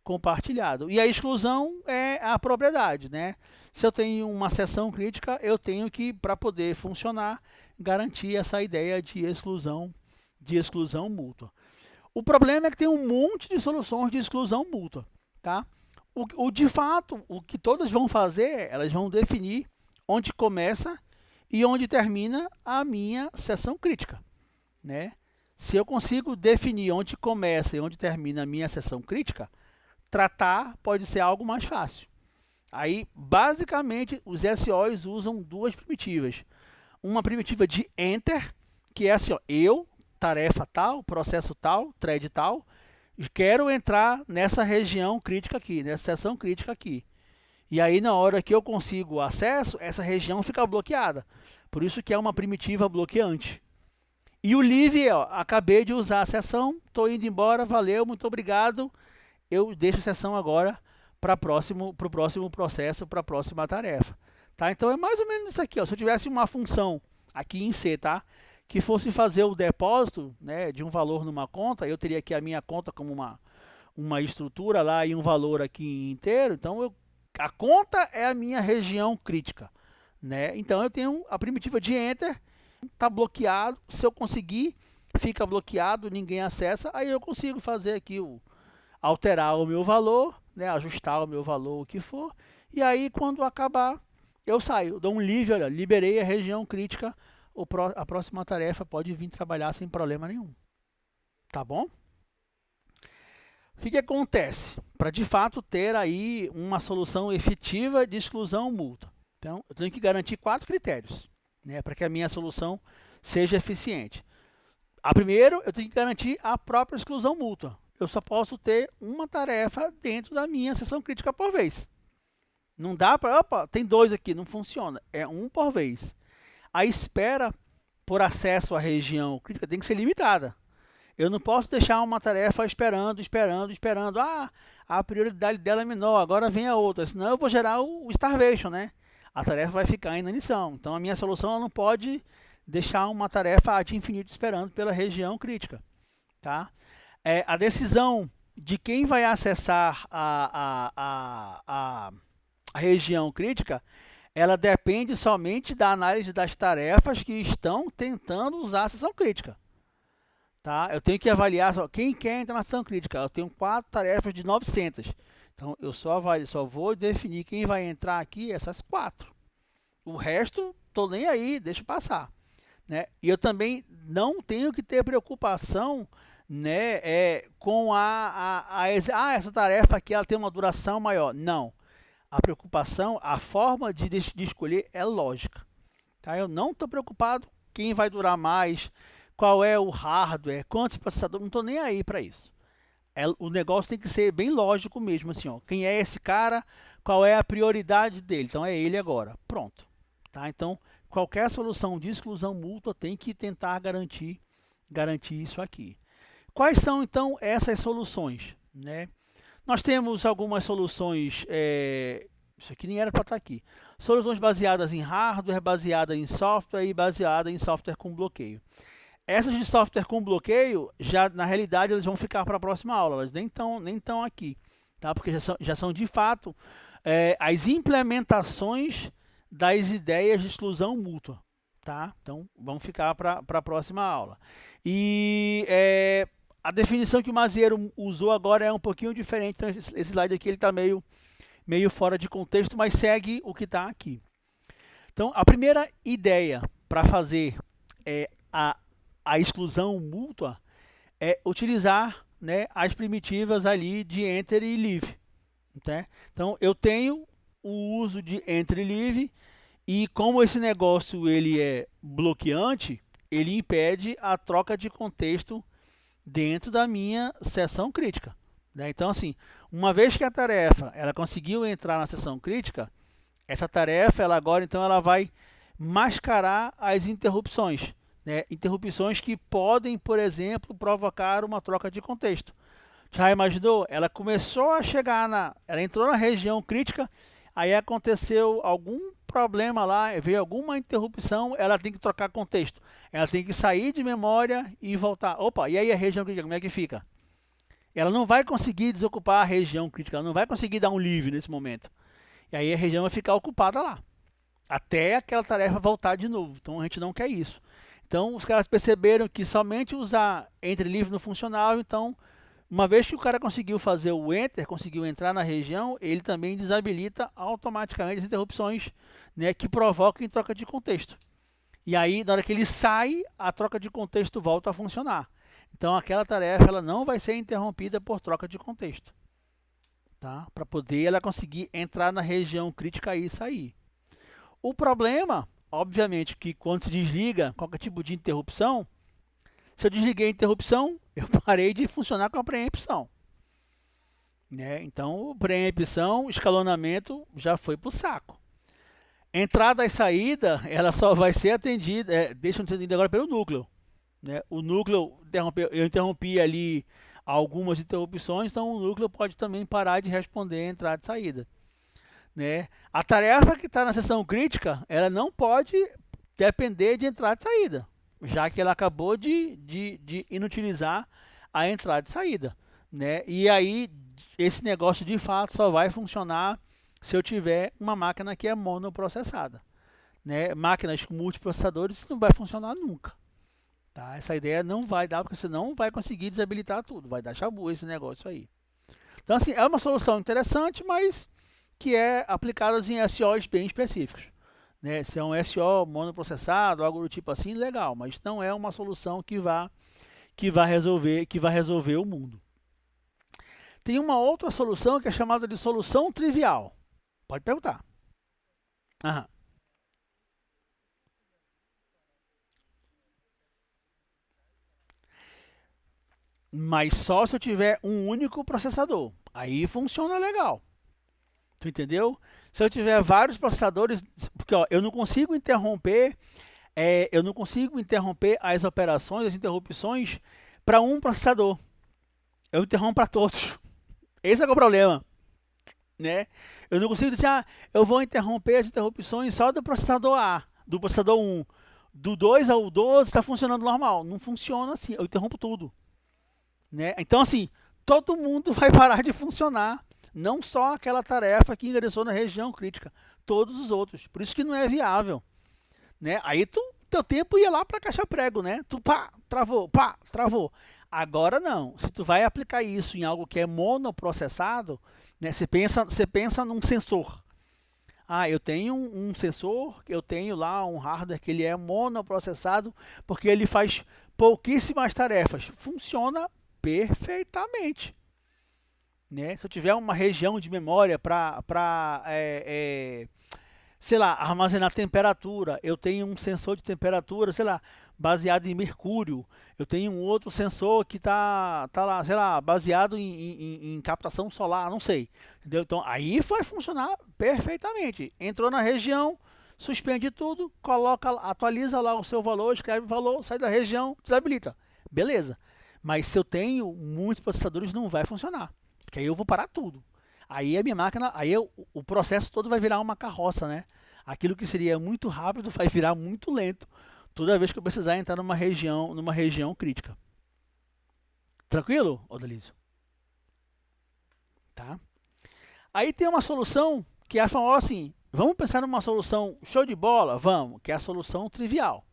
[SPEAKER 1] compartilhado. E a exclusão é a propriedade, né? Se eu tenho uma seção crítica, eu tenho que, para poder funcionar, garantir essa ideia de exclusão mútua. O problema é que tem um monte de soluções de exclusão mútua, tá? De fato, o que todas vão fazer, elas vão definir onde começa e onde termina a minha seção crítica, né? Se eu consigo definir onde começa e onde termina a minha seção crítica, tratar pode ser algo mais fácil. Aí, basicamente, os SOs usam duas primitivas. Uma primitiva de enter, que é assim, ó, eu, tarefa tal, processo tal, thread tal, quero entrar nessa região crítica aqui, nessa seção crítica aqui. E aí na hora que eu consigo acesso, essa região fica bloqueada. Por isso que é uma primitiva bloqueante. E o leave, ó, acabei de usar a sessão, estou indo embora, valeu, muito obrigado. Eu deixo a sessão agora para o próximo processo, para a próxima tarefa. Tá? Então é mais ou menos isso aqui. Ó. Se eu tivesse uma função aqui em C, tá? Que fosse fazer o depósito, né, de um valor numa conta, eu teria aqui a minha conta como uma estrutura lá e um valor aqui inteiro. Então a conta é a minha região crítica. Né? Então eu tenho a primitiva de enter, está bloqueado. Se eu conseguir, fica bloqueado, ninguém acessa. Aí eu consigo fazer aqui alterar o meu valor, né, ajustar o meu valor, o que for. E aí quando acabar, eu saio, dou um leave, olha, liberei a região crítica, a próxima tarefa pode vir trabalhar sem problema nenhum. Tá bom? O que acontece? Para de fato ter aí uma solução efetiva de exclusão mútua. Então, eu tenho que garantir 4 critérios, né, para que a minha solução seja eficiente. A primeiro, eu tenho que garantir a própria exclusão mútua. Eu só posso ter uma tarefa dentro da minha seção crítica por vez. Não dá para, opa, tem 2 aqui, não funciona. É um por vez. A espera por acesso à região crítica tem que ser limitada. Eu não posso deixar uma tarefa esperando. Ah, a prioridade dela é menor, agora vem a outra. Senão eu vou gerar o starvation, né? A tarefa vai ficar em inanição. Então a minha solução ela não pode deixar uma tarefa ad infinito esperando pela região crítica. Tá? A decisão de quem vai acessar a região crítica, ela depende somente da análise das tarefas que estão tentando usar a seção crítica. Tá? Eu tenho que avaliar quem quer entrar na seção crítica. Eu tenho 4 tarefas de 900. Então eu só vou definir quem vai entrar aqui, essas 4. O resto, estou nem aí, deixa passar. Né? E eu também não tenho que ter preocupação, né, com essa tarefa aqui ela tem uma duração maior. Não. A preocupação, a forma de escolher é lógica. Tá? Eu não estou preocupado quem vai durar mais, qual é o hardware, quantos processadores, não estou nem aí para isso. O negócio tem que ser bem lógico mesmo, assim, ó, quem é esse cara, qual é a prioridade dele, então é ele agora, pronto. Tá? Então, qualquer solução de exclusão mútua tem que tentar garantir isso aqui. Quais são, então, essas soluções? Né? Nós temos algumas soluções, isso aqui nem era para estar aqui, soluções baseadas em hardware, baseadas em software e baseadas em software com bloqueio. Essas de software com bloqueio, já na realidade, elas vão ficar para a próxima aula, elas nem estão aqui, tá? Porque já são de fato as implementações das ideias de exclusão mútua. Tá? Então, vamos ficar para a próxima aula. E a definição que o Mazieiro usou agora é um pouquinho diferente. Então, esse slide aqui está meio fora de contexto, mas segue o que está aqui. Então, a primeira ideia para fazer a exclusão mútua é utilizar, né, as primitivas ali de enter e leave. Tá? Então, eu tenho o uso de enter e leave. E como esse negócio ele é bloqueante, ele impede a troca de contexto dentro da minha seção crítica. Né? Então, assim, uma vez que a tarefa ela conseguiu entrar na seção crítica, essa tarefa ela agora então ela vai mascarar as interrupções. Né? Interrupções que podem, por exemplo, provocar uma troca de contexto. Já imaginou? Ela começou a chegar ela entrou na região crítica, aí aconteceu algum problema lá, veio alguma interrupção, ela tem que trocar contexto. Ela tem que sair de memória e voltar. Opa, e aí a região crítica, como é que fica? Ela não vai conseguir desocupar a região crítica, ela não vai conseguir dar um leave nesse momento. E aí a região vai ficar ocupada lá, até aquela tarefa voltar de novo. Então a gente não quer isso. Então os caras perceberam que somente usar entre leave no funcional, então uma vez que o cara conseguiu fazer o enter, conseguiu entrar na região, ele também desabilita automaticamente as interrupções, né, que provocam troca de contexto. E aí, na hora que ele sai, a troca de contexto volta a funcionar. Então, aquela tarefa ela não vai ser interrompida por troca de contexto. Tá? Para poder ela conseguir entrar na região crítica e sair. O problema, obviamente, que quando se desliga qualquer tipo de interrupção, se eu desliguei a interrupção, eu parei de funcionar com a preempção. né? Então, preempção, escalonamento já foi para o saco. Entrada e saída, ela só vai ser atendida, deixa de ser atendida agora pelo núcleo, né? O núcleo, eu interrompi ali algumas interrupções, então o núcleo pode também parar de responder entrada e saída, né? A tarefa que está na seção crítica, ela não pode depender de entrada e saída, já que ela acabou de inutilizar a entrada e saída, né? E aí esse negócio de fato só vai funcionar se eu tiver uma máquina que é monoprocessada, né? Máquinas com multiprocessadores não vai funcionar nunca, tá? Essa ideia não vai dar porque você não vai conseguir desabilitar tudo, vai dar chabu esse negócio aí. Então assim, é uma solução interessante, mas que é aplicada em SOs bem específicos, né? Se é um SO monoprocessado, algo do tipo assim, legal, mas não é uma solução que vai resolver o mundo. Tem uma outra solução que é chamada de solução trivial. Pode perguntar. Aham. Mas só se eu tiver um único processador. Aí funciona legal. Tu entendeu? Se eu tiver vários processadores, porque ó, eu não consigo interromper as operações, as interrupções para um processador. Eu interrompo para todos. Esse é o problema, né? Eu não consigo dizer, eu vou interromper as interrupções só do processador A, do processador 1. Do 2 ao 12 está funcionando normal. Não funciona assim, eu interrompo tudo, né? Então, assim, todo mundo vai parar de funcionar. Não só aquela tarefa que ingressou na região crítica, todos os outros. Por isso que não é viável, né? Aí teu tempo ia lá para caixa prego, né? Tu pá, travou. Agora não. Se tu vai aplicar isso em algo que é monoprocessado, né? Você pensa num sensor. Eu tenho um sensor, eu tenho lá um hardware que ele é monoprocessado porque ele faz pouquíssimas tarefas. Funciona perfeitamente, né? Se eu tiver uma região de memória para sei lá, armazenar temperatura. Eu tenho um sensor de temperatura, sei lá, baseado em mercúrio. Eu tenho um outro sensor que tá lá, sei lá, baseado em captação solar, não sei. Entendeu? Então aí vai funcionar perfeitamente. Entrou na região, suspende tudo, coloca, atualiza lá o seu valor, escreve o valor, sai da região, desabilita. Beleza. Mas se eu tenho muitos processadores, não vai funcionar. Porque aí eu vou parar tudo. Aí a minha máquina, o processo todo vai virar uma carroça, né? Aquilo que seria muito rápido vai virar muito lento toda vez que eu precisar entrar numa região crítica. Tranquilo, Odalísio? Tá? Aí tem uma solução que é a famosa assim, vamos pensar numa solução show de bola? Vamos, que é a solução trivial.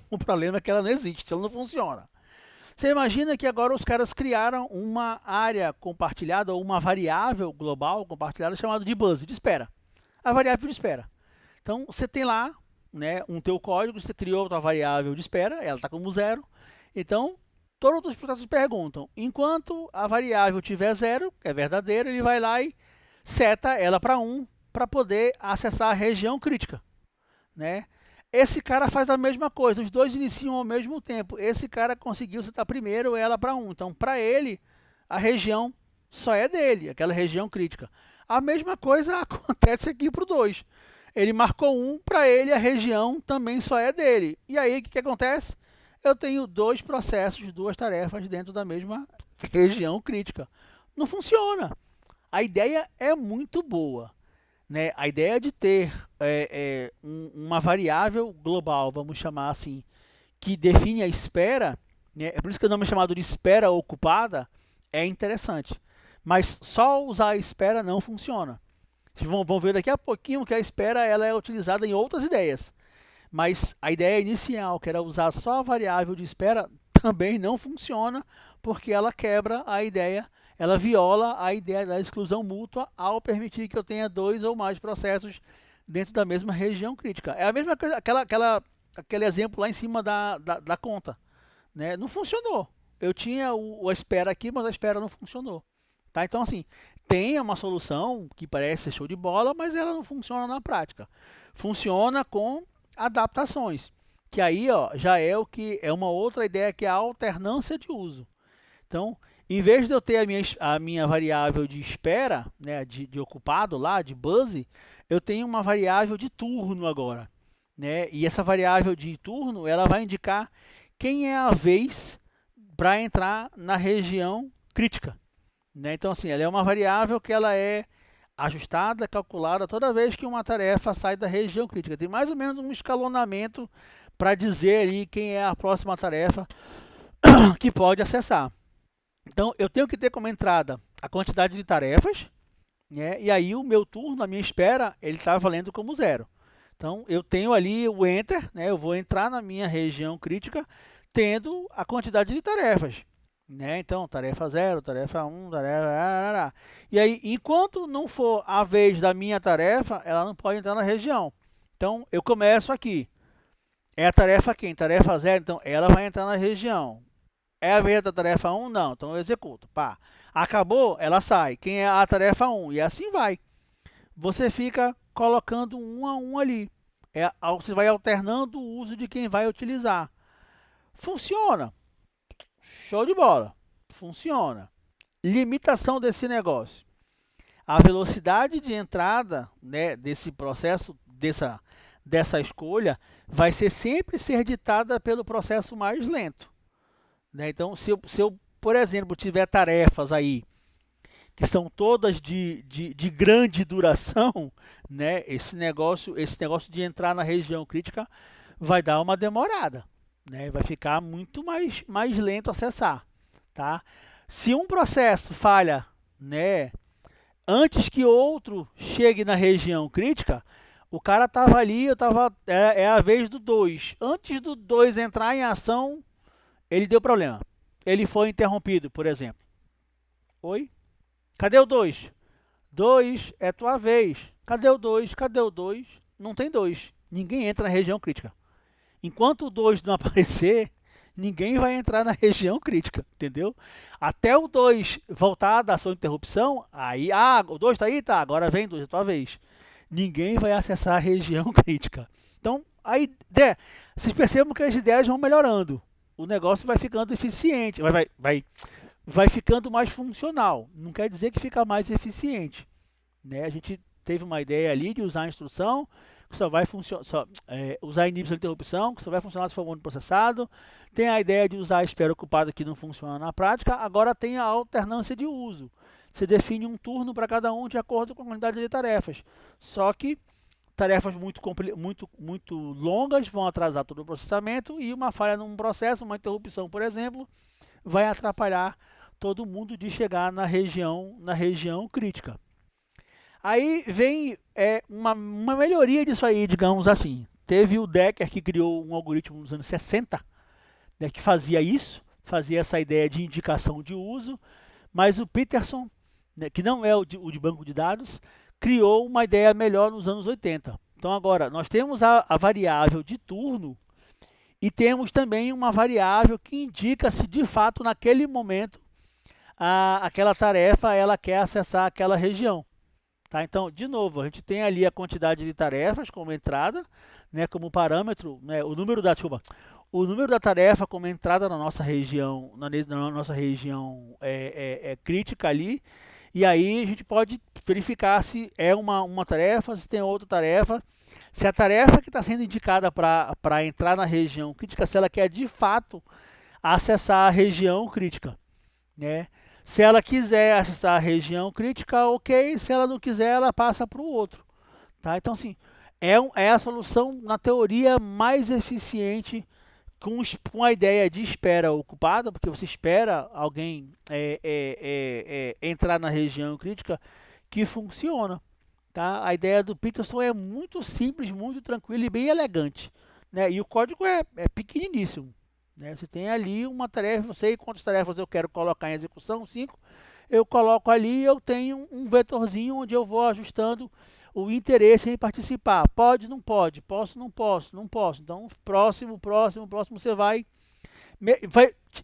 [SPEAKER 1] O problema é que ela não existe, ela não funciona. Você imagina que agora os caras criaram uma área compartilhada ou uma variável global compartilhada chamada de buzz, de espera. A variável de espera. Então você tem lá, né, um teu código, você criou a tua variável de espera, ela está como zero. Então todos os processos perguntam, enquanto a variável tiver zero, é verdadeira, ele vai lá e seta ela para 1 para poder acessar a região crítica, né? Esse cara faz a mesma coisa, os dois iniciam ao mesmo tempo. Esse cara conseguiu setar primeiro ela para 1. Então, para ele, a região só é dele, aquela região crítica. A mesma coisa acontece aqui para o 2. Ele marcou 1, para ele a região também só é dele. E aí, o que acontece? Eu tenho dois processos, duas tarefas dentro da mesma região crítica. Não funciona. A ideia é muito boa, né? A ideia de ter uma variável global, vamos chamar assim, que define a espera, né? É por isso que o nome é chamado de espera ocupada, é interessante. Mas só usar a espera não funciona. Vocês vão ver daqui a pouquinho que a espera ela é utilizada em outras ideias. Mas a ideia inicial, que era usar só a variável de espera, também não funciona, porque ela quebra a ideia, ela viola a ideia da exclusão mútua ao permitir que eu tenha dois ou mais processos dentro da mesma região crítica. É a mesma coisa, aquele exemplo lá em cima da conta, né? Não funcionou. Eu tinha a espera aqui, mas a espera não funcionou. Tá? Então, assim, tem uma solução que parece ser show de bola, mas ela não funciona na prática. Funciona com adaptações, que aí ó, já é o que é uma outra ideia que é a alternância de uso. Então, Em vez de eu ter a minha variável de espera, né, de ocupado lá, de buzz, eu tenho uma variável de turno agora, né? E essa variável de turno, ela vai indicar quem é a vez para entrar na região crítica, né? Então, assim, ela é uma variável que ela é ajustada, calculada toda vez que uma tarefa sai da região crítica. Tem mais ou menos um escalonamento para dizer ali quem é a próxima tarefa que pode acessar. Então, eu tenho que ter como entrada a quantidade de tarefas, né? E aí o meu turno, a minha espera, ele está valendo como zero. Então, eu tenho ali o Enter, né? Eu vou entrar na minha região crítica tendo a quantidade de tarefas, né? Então, tarefa zero, tarefa 1, tarefa... E aí, enquanto não for a vez da minha tarefa, ela não pode entrar na região. Então, eu começo aqui. É a tarefa quem? Tarefa zero, então ela vai entrar na região. É a vez da tarefa 1? Não, então eu executo. Pá. Acabou, ela sai. Quem é a tarefa 1? E assim vai. Você fica colocando um a um ali. Você vai alternando o uso de quem vai utilizar. Funciona. Show de bola. Funciona. Limitação desse negócio. A velocidade de entrada, né, desse processo, dessa escolha, vai sempre ser ditada pelo processo mais lento, né? Então, se eu, por exemplo, tiver tarefas aí que são todas de grande duração, né, esse negócio de entrar na região crítica vai dar uma demorada, né? Vai ficar muito mais lento acessar, tá? Se um processo falha, né, antes que outro chegue na região crítica, o cara estava ali, é a vez do 2. Antes do 2 entrar em ação, ele deu problema. Ele foi interrompido, por exemplo. Oi? Cadê o 2? 2 é tua vez. Cadê o 2? Cadê o 2? Não tem 2. Ninguém entra na região crítica. Enquanto o 2 não aparecer, ninguém vai entrar na região crítica, entendeu? Até o 2 voltar da sua interrupção, aí, o 2 está aí? Tá, agora vem 2, é tua vez. Ninguém vai acessar a região crítica. Então, vocês percebam que as ideias vão melhorando. O negócio vai ficando eficiente, vai ficando mais funcional. Não quer dizer que fica mais eficiente, né? A gente teve uma ideia ali de usar a instrução que só vai funcionar, usar inibição de interrupção, que só vai funcionar se for muito processado. Tem a ideia de usar a espera ocupada que não funciona na prática. Agora tem a alternância de uso. Você define um turno para cada um de acordo com a quantidade de tarefas. Só que tarefas muito longas vão atrasar todo o processamento e uma falha num processo, uma interrupção, por exemplo, vai atrapalhar todo mundo de chegar na região crítica. Aí vem uma melhoria disso aí, digamos assim. Teve o Decker que criou um algoritmo nos anos 60, né, que fazia isso, fazia essa ideia de indicação de uso, mas o Peterson, né, que não é o de banco de dados, criou uma ideia melhor nos anos 80. Então agora, nós temos a variável de turno e temos também uma variável que indica se de fato naquele momento aquela tarefa ela quer acessar aquela região. Tá? Então, de novo, a gente tem ali a quantidade de tarefas como entrada, né, como parâmetro, né, o número da tarefa como entrada na nossa região, na nossa região crítica ali, e aí a gente pode verificar se é uma tarefa, se tem outra tarefa, se a tarefa que está sendo indicada para entrar na região crítica, se ela quer de fato acessar a região crítica, né? Se ela quiser acessar a região crítica, ok. Se ela não quiser, ela passa para o outro. Tá? Então, assim, é a solução, na teoria, mais eficiente com a ideia de espera ocupada, porque você espera alguém entrar na região crítica, que funciona. Tá? A ideia do Peterson é muito simples, muito tranquila e bem elegante. Né? E o código é pequeniníssimo. Né? Você tem ali uma tarefa, eu sei quantas tarefas eu quero colocar em execução, 5. Eu coloco ali, eu tenho um vetorzinho onde eu vou ajustando o interesse em participar. Pode, não pode, posso, não posso, não posso. Então, próximo, você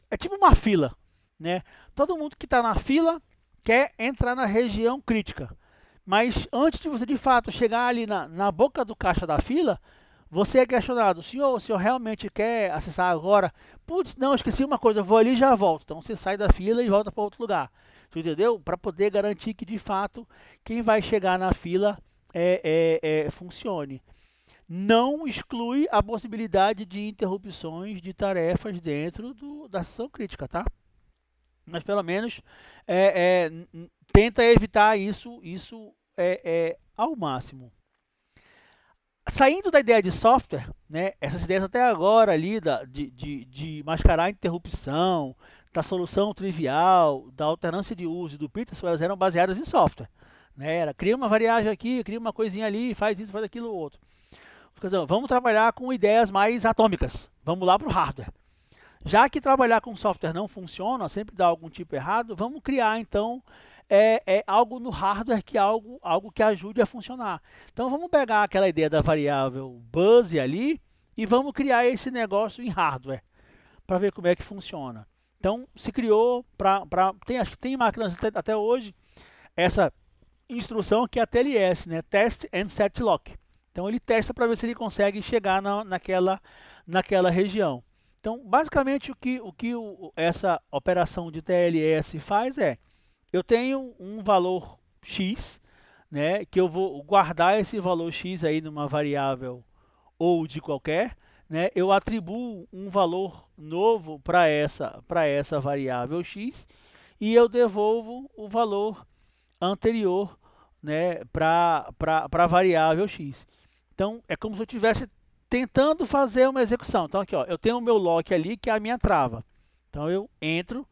[SPEAKER 1] é tipo uma fila, né? Todo mundo que está na fila quer entrar na região crítica. Mas antes de você de fato chegar ali na boca do caixa da fila, você é questionado, senhor, o senhor realmente quer acessar agora? Putz, não, esqueci uma coisa, eu vou ali e já volto. Então você sai da fila e volta para outro lugar. Tu entendeu? Para poder garantir que de fato quem vai chegar na fila funcione. Não exclui a possibilidade de interrupções de tarefas dentro da sessão crítica, tá? Mas pelo menos tenta evitar isso ao máximo. Saindo da ideia de software, né, essas ideias até agora ali de mascarar a interrupção, da solução trivial, da alternância de uso e do Peterson, elas eram baseadas em software. Né? Era, cria uma variável aqui, cria uma coisinha ali, faz isso, faz aquilo outro. Quer dizer, vamos trabalhar com ideias mais atômicas. Vamos lá para o hardware. Já que trabalhar com software não funciona, sempre dá algum tipo errado, vamos criar então algo no hardware que é algo que ajude a funcionar. Então vamos pegar aquela ideia da variável buzz ali e vamos criar esse negócio em hardware para ver como é que funciona. Então se criou acho que tem máquinas até hoje essa instrução que é a TLS, né? Test and Set Lock. Então ele testa para ver se ele consegue chegar naquela região. Então, basicamente, essa operação de TLS faz eu tenho um valor X, né, que eu vou guardar esse valor X aí numa variável ou de qualquer, né, eu atribuo um valor novo para essa variável X e eu devolvo o valor anterior, né, para a variável X. Então, é como se eu tivesse tentando fazer uma execução. Então, aqui, ó, eu tenho o meu lock ali, que é a minha trava. Então, eu entro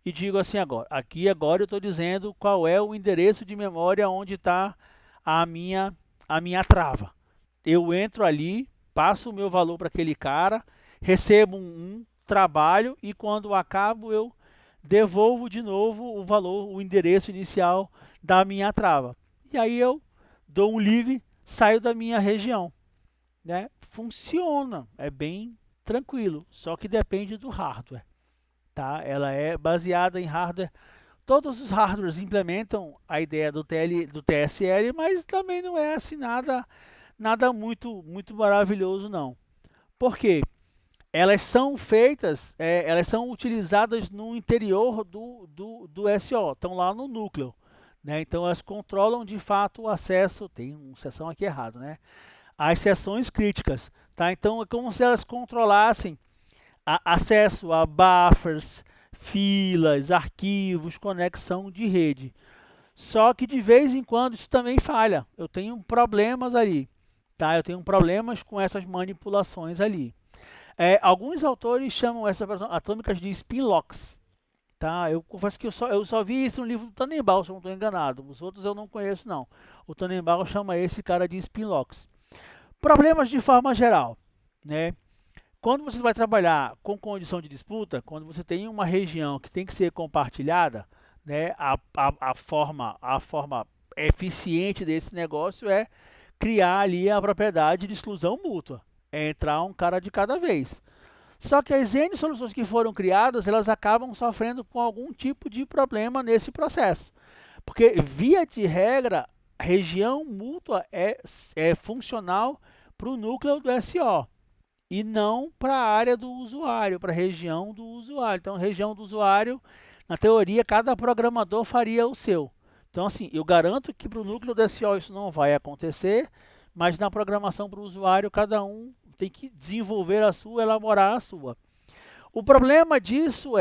[SPEAKER 1] e digo assim agora. Aqui, agora, eu estou dizendo qual é o endereço de memória onde está a minha trava. Eu entro ali, passo o meu valor para aquele cara, recebo um trabalho e quando acabo, eu devolvo de novo o valor, o endereço inicial da minha trava. E aí eu dou um leave, saio da minha região. Né? Funciona, é bem tranquilo, só que depende do hardware. Tá? Ela é baseada em hardware. Todos os hardwares implementam a ideia do TSL, mas também não é assim nada muito maravilhoso não. Por quê? Elas são feitas, elas são utilizadas no interior do SO, estão lá no núcleo. Né? Então elas controlam de fato o acesso, tem uma seção aqui errado, né? As seções críticas. Tá? Então é como se elas controlassem acesso a buffers, filas, arquivos, conexão de rede. Só que de vez em quando isso também falha. Eu tenho problemas ali. Tá? Eu tenho problemas com essas manipulações ali. Alguns autores chamam essas atômicas de spin locks. Tá? Eu confesso que eu só vi isso no livro do Tannenbaum, se eu não estou enganado. Os outros eu não conheço, não. O Tannenbaum chama esse cara de spin locks. Problemas de forma geral. Né? Quando você vai trabalhar com condição de disputa, quando você tem uma região que tem que ser compartilhada, né, a forma eficiente desse negócio é criar ali a propriedade de exclusão mútua. É entrar um cara de cada vez. Só que as N soluções que foram criadas, elas acabam sofrendo com algum tipo de problema nesse processo. Porque, via de regra, a região mútua é funcional para o núcleo do SO e não para a área do usuário, para a região do usuário. Então, região do usuário, na teoria, cada programador faria o seu. Então, assim, eu garanto que para o núcleo do SO isso não vai acontecer, mas na programação para o usuário, cada um tem que desenvolver a sua, elaborar a sua. O problema disso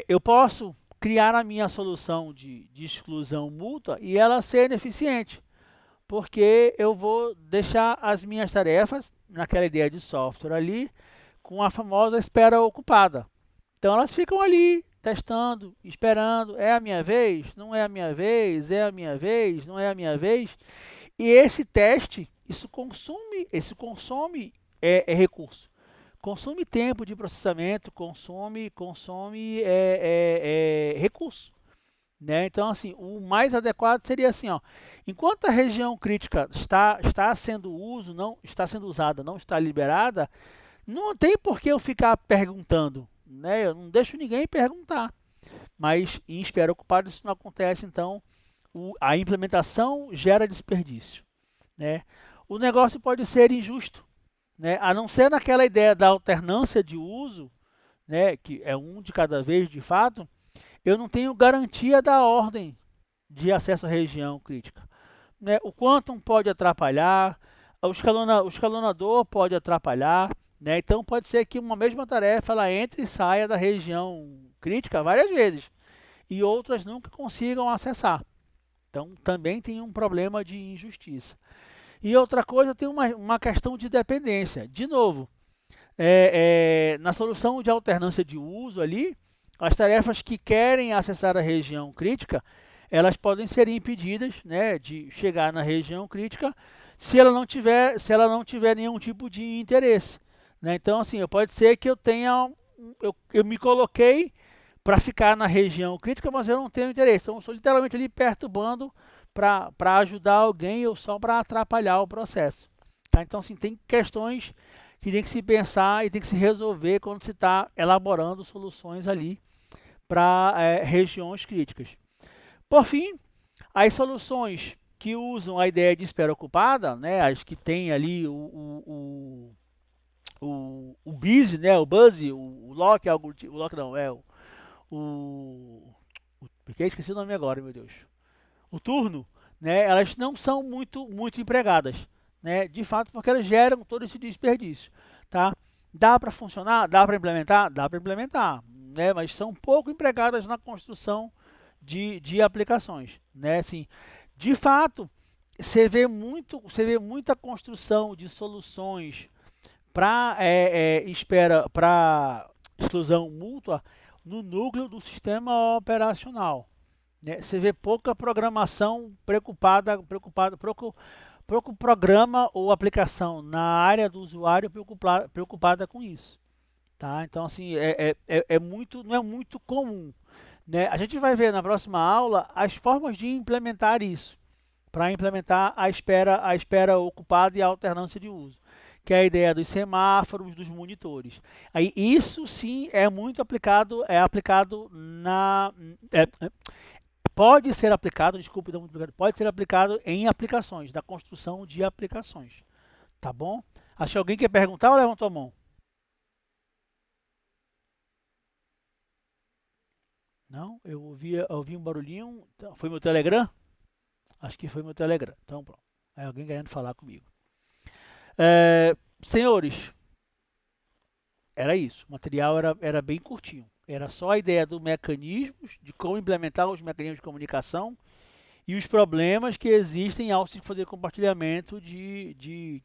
[SPEAKER 1] eu posso criar a minha solução de exclusão mútua e ela ser ineficiente, porque eu vou deixar as minhas tarefas, naquela ideia de software ali, com a famosa espera ocupada. Então elas ficam ali, testando, esperando, é a minha vez, não é a minha vez, é a minha vez, não é a minha vez. E esse teste, isso consome recurso. Consome tempo de processamento, consome recurso. Né? Então, assim, o mais adequado seria assim, ó, enquanto a região crítica está sendo usada, não está liberada, não tem por que eu ficar perguntando, né? Eu não deixo ninguém perguntar. Mas em espera ocupada isso não acontece, então a implementação gera desperdício. Né? o negócio pode ser injusto, né? A não ser naquela ideia da alternância de uso, né, que é um de cada vez de fato, eu não tenho garantia da ordem de acesso à região crítica, né? O quantum pode atrapalhar, o escalonador pode atrapalhar, né? Então pode ser que uma mesma tarefa ela entre e saia da região crítica várias vezes e outras nunca consigam acessar. Então também tem um problema de injustiça. E outra coisa, tem uma questão de dependência. De novo, na solução de alternância de uso ali, as tarefas que querem acessar a região crítica, elas podem ser impedidas, né, de chegar na região crítica se ela não tiver nenhum tipo de interesse, né? Então, assim, pode ser que eu me coloquei para ficar na região crítica, mas eu não tenho interesse. Então, eu estou literalmente ali perturbando para ajudar alguém ou só para atrapalhar o processo. Tá? Então, assim, tem questões que tem que se pensar e tem que se resolver quando se está elaborando soluções ali para regiões críticas. Por fim, as soluções que usam a ideia de espera ocupada, né, as que tem ali o busy, né, o buzzy, o lock, o lock não, porque eu esqueci o nome agora, meu Deus. O turno, né, elas não são muito empregadas, né, de fato, porque elas geram todo esse desperdício, tá? Dá para funcionar? Dá para implementar? Dá para implementar, né, mas são pouco empregadas na construção de aplicações, né? Assim, de fato, você vê muita construção de soluções para exclusão mútua no núcleo do sistema operacional, né? Você vê pouca programação pouco programa ou aplicação na área do usuário preocupada com isso, tá? Então, assim, não é muito comum, né? A gente vai ver na próxima aula as formas de implementar isso, para implementar a espera ocupada e a alternância de uso, que é a ideia dos semáforos, dos monitores. Aí isso sim pode ser aplicado, desculpe, pode ser aplicado em aplicações, da construção de aplicações, tá bom? Acho que alguém quer perguntar ou levantou a mão? Não, eu ouvi um barulhinho, então, foi meu Telegram? Acho que foi meu Telegram, então pronto. É alguém querendo falar comigo. Senhores, era isso. O material era bem curtinho. Era só a ideia do mecanismos, de como implementar os mecanismos de comunicação e os problemas que existem ao se fazer compartilhamento de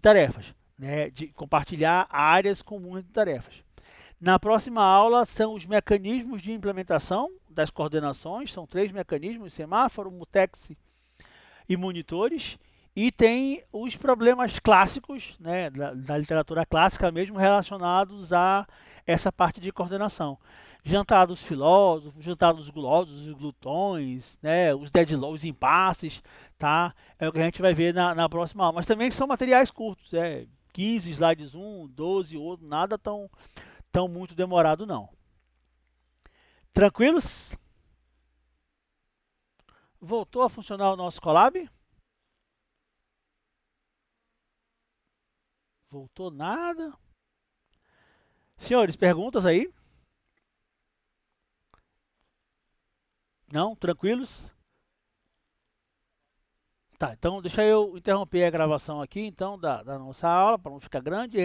[SPEAKER 1] tarefas, né? De compartilhar áreas comuns de tarefas. Na próxima aula são os mecanismos de implementação das coordenações, são 3 mecanismos: semáforo, mutex e monitores, e tem os problemas clássicos, né, da literatura clássica mesmo, relacionados a essa parte de coordenação. Jantar dos filósofos, jantar dos gulosos, os glutões, né, os deadlocks, os impasses, tá? É o que a gente vai ver na próxima aula. Mas também são materiais curtos, 15 slides um, 12 outro, nada tão muito demorado não. Tranquilos? Voltou a funcionar o nosso Colab? Voltou nada? Senhores, perguntas aí? Não? Tranquilos? Tá, então deixa eu interromper a gravação aqui então da nossa aula para não ficar grande.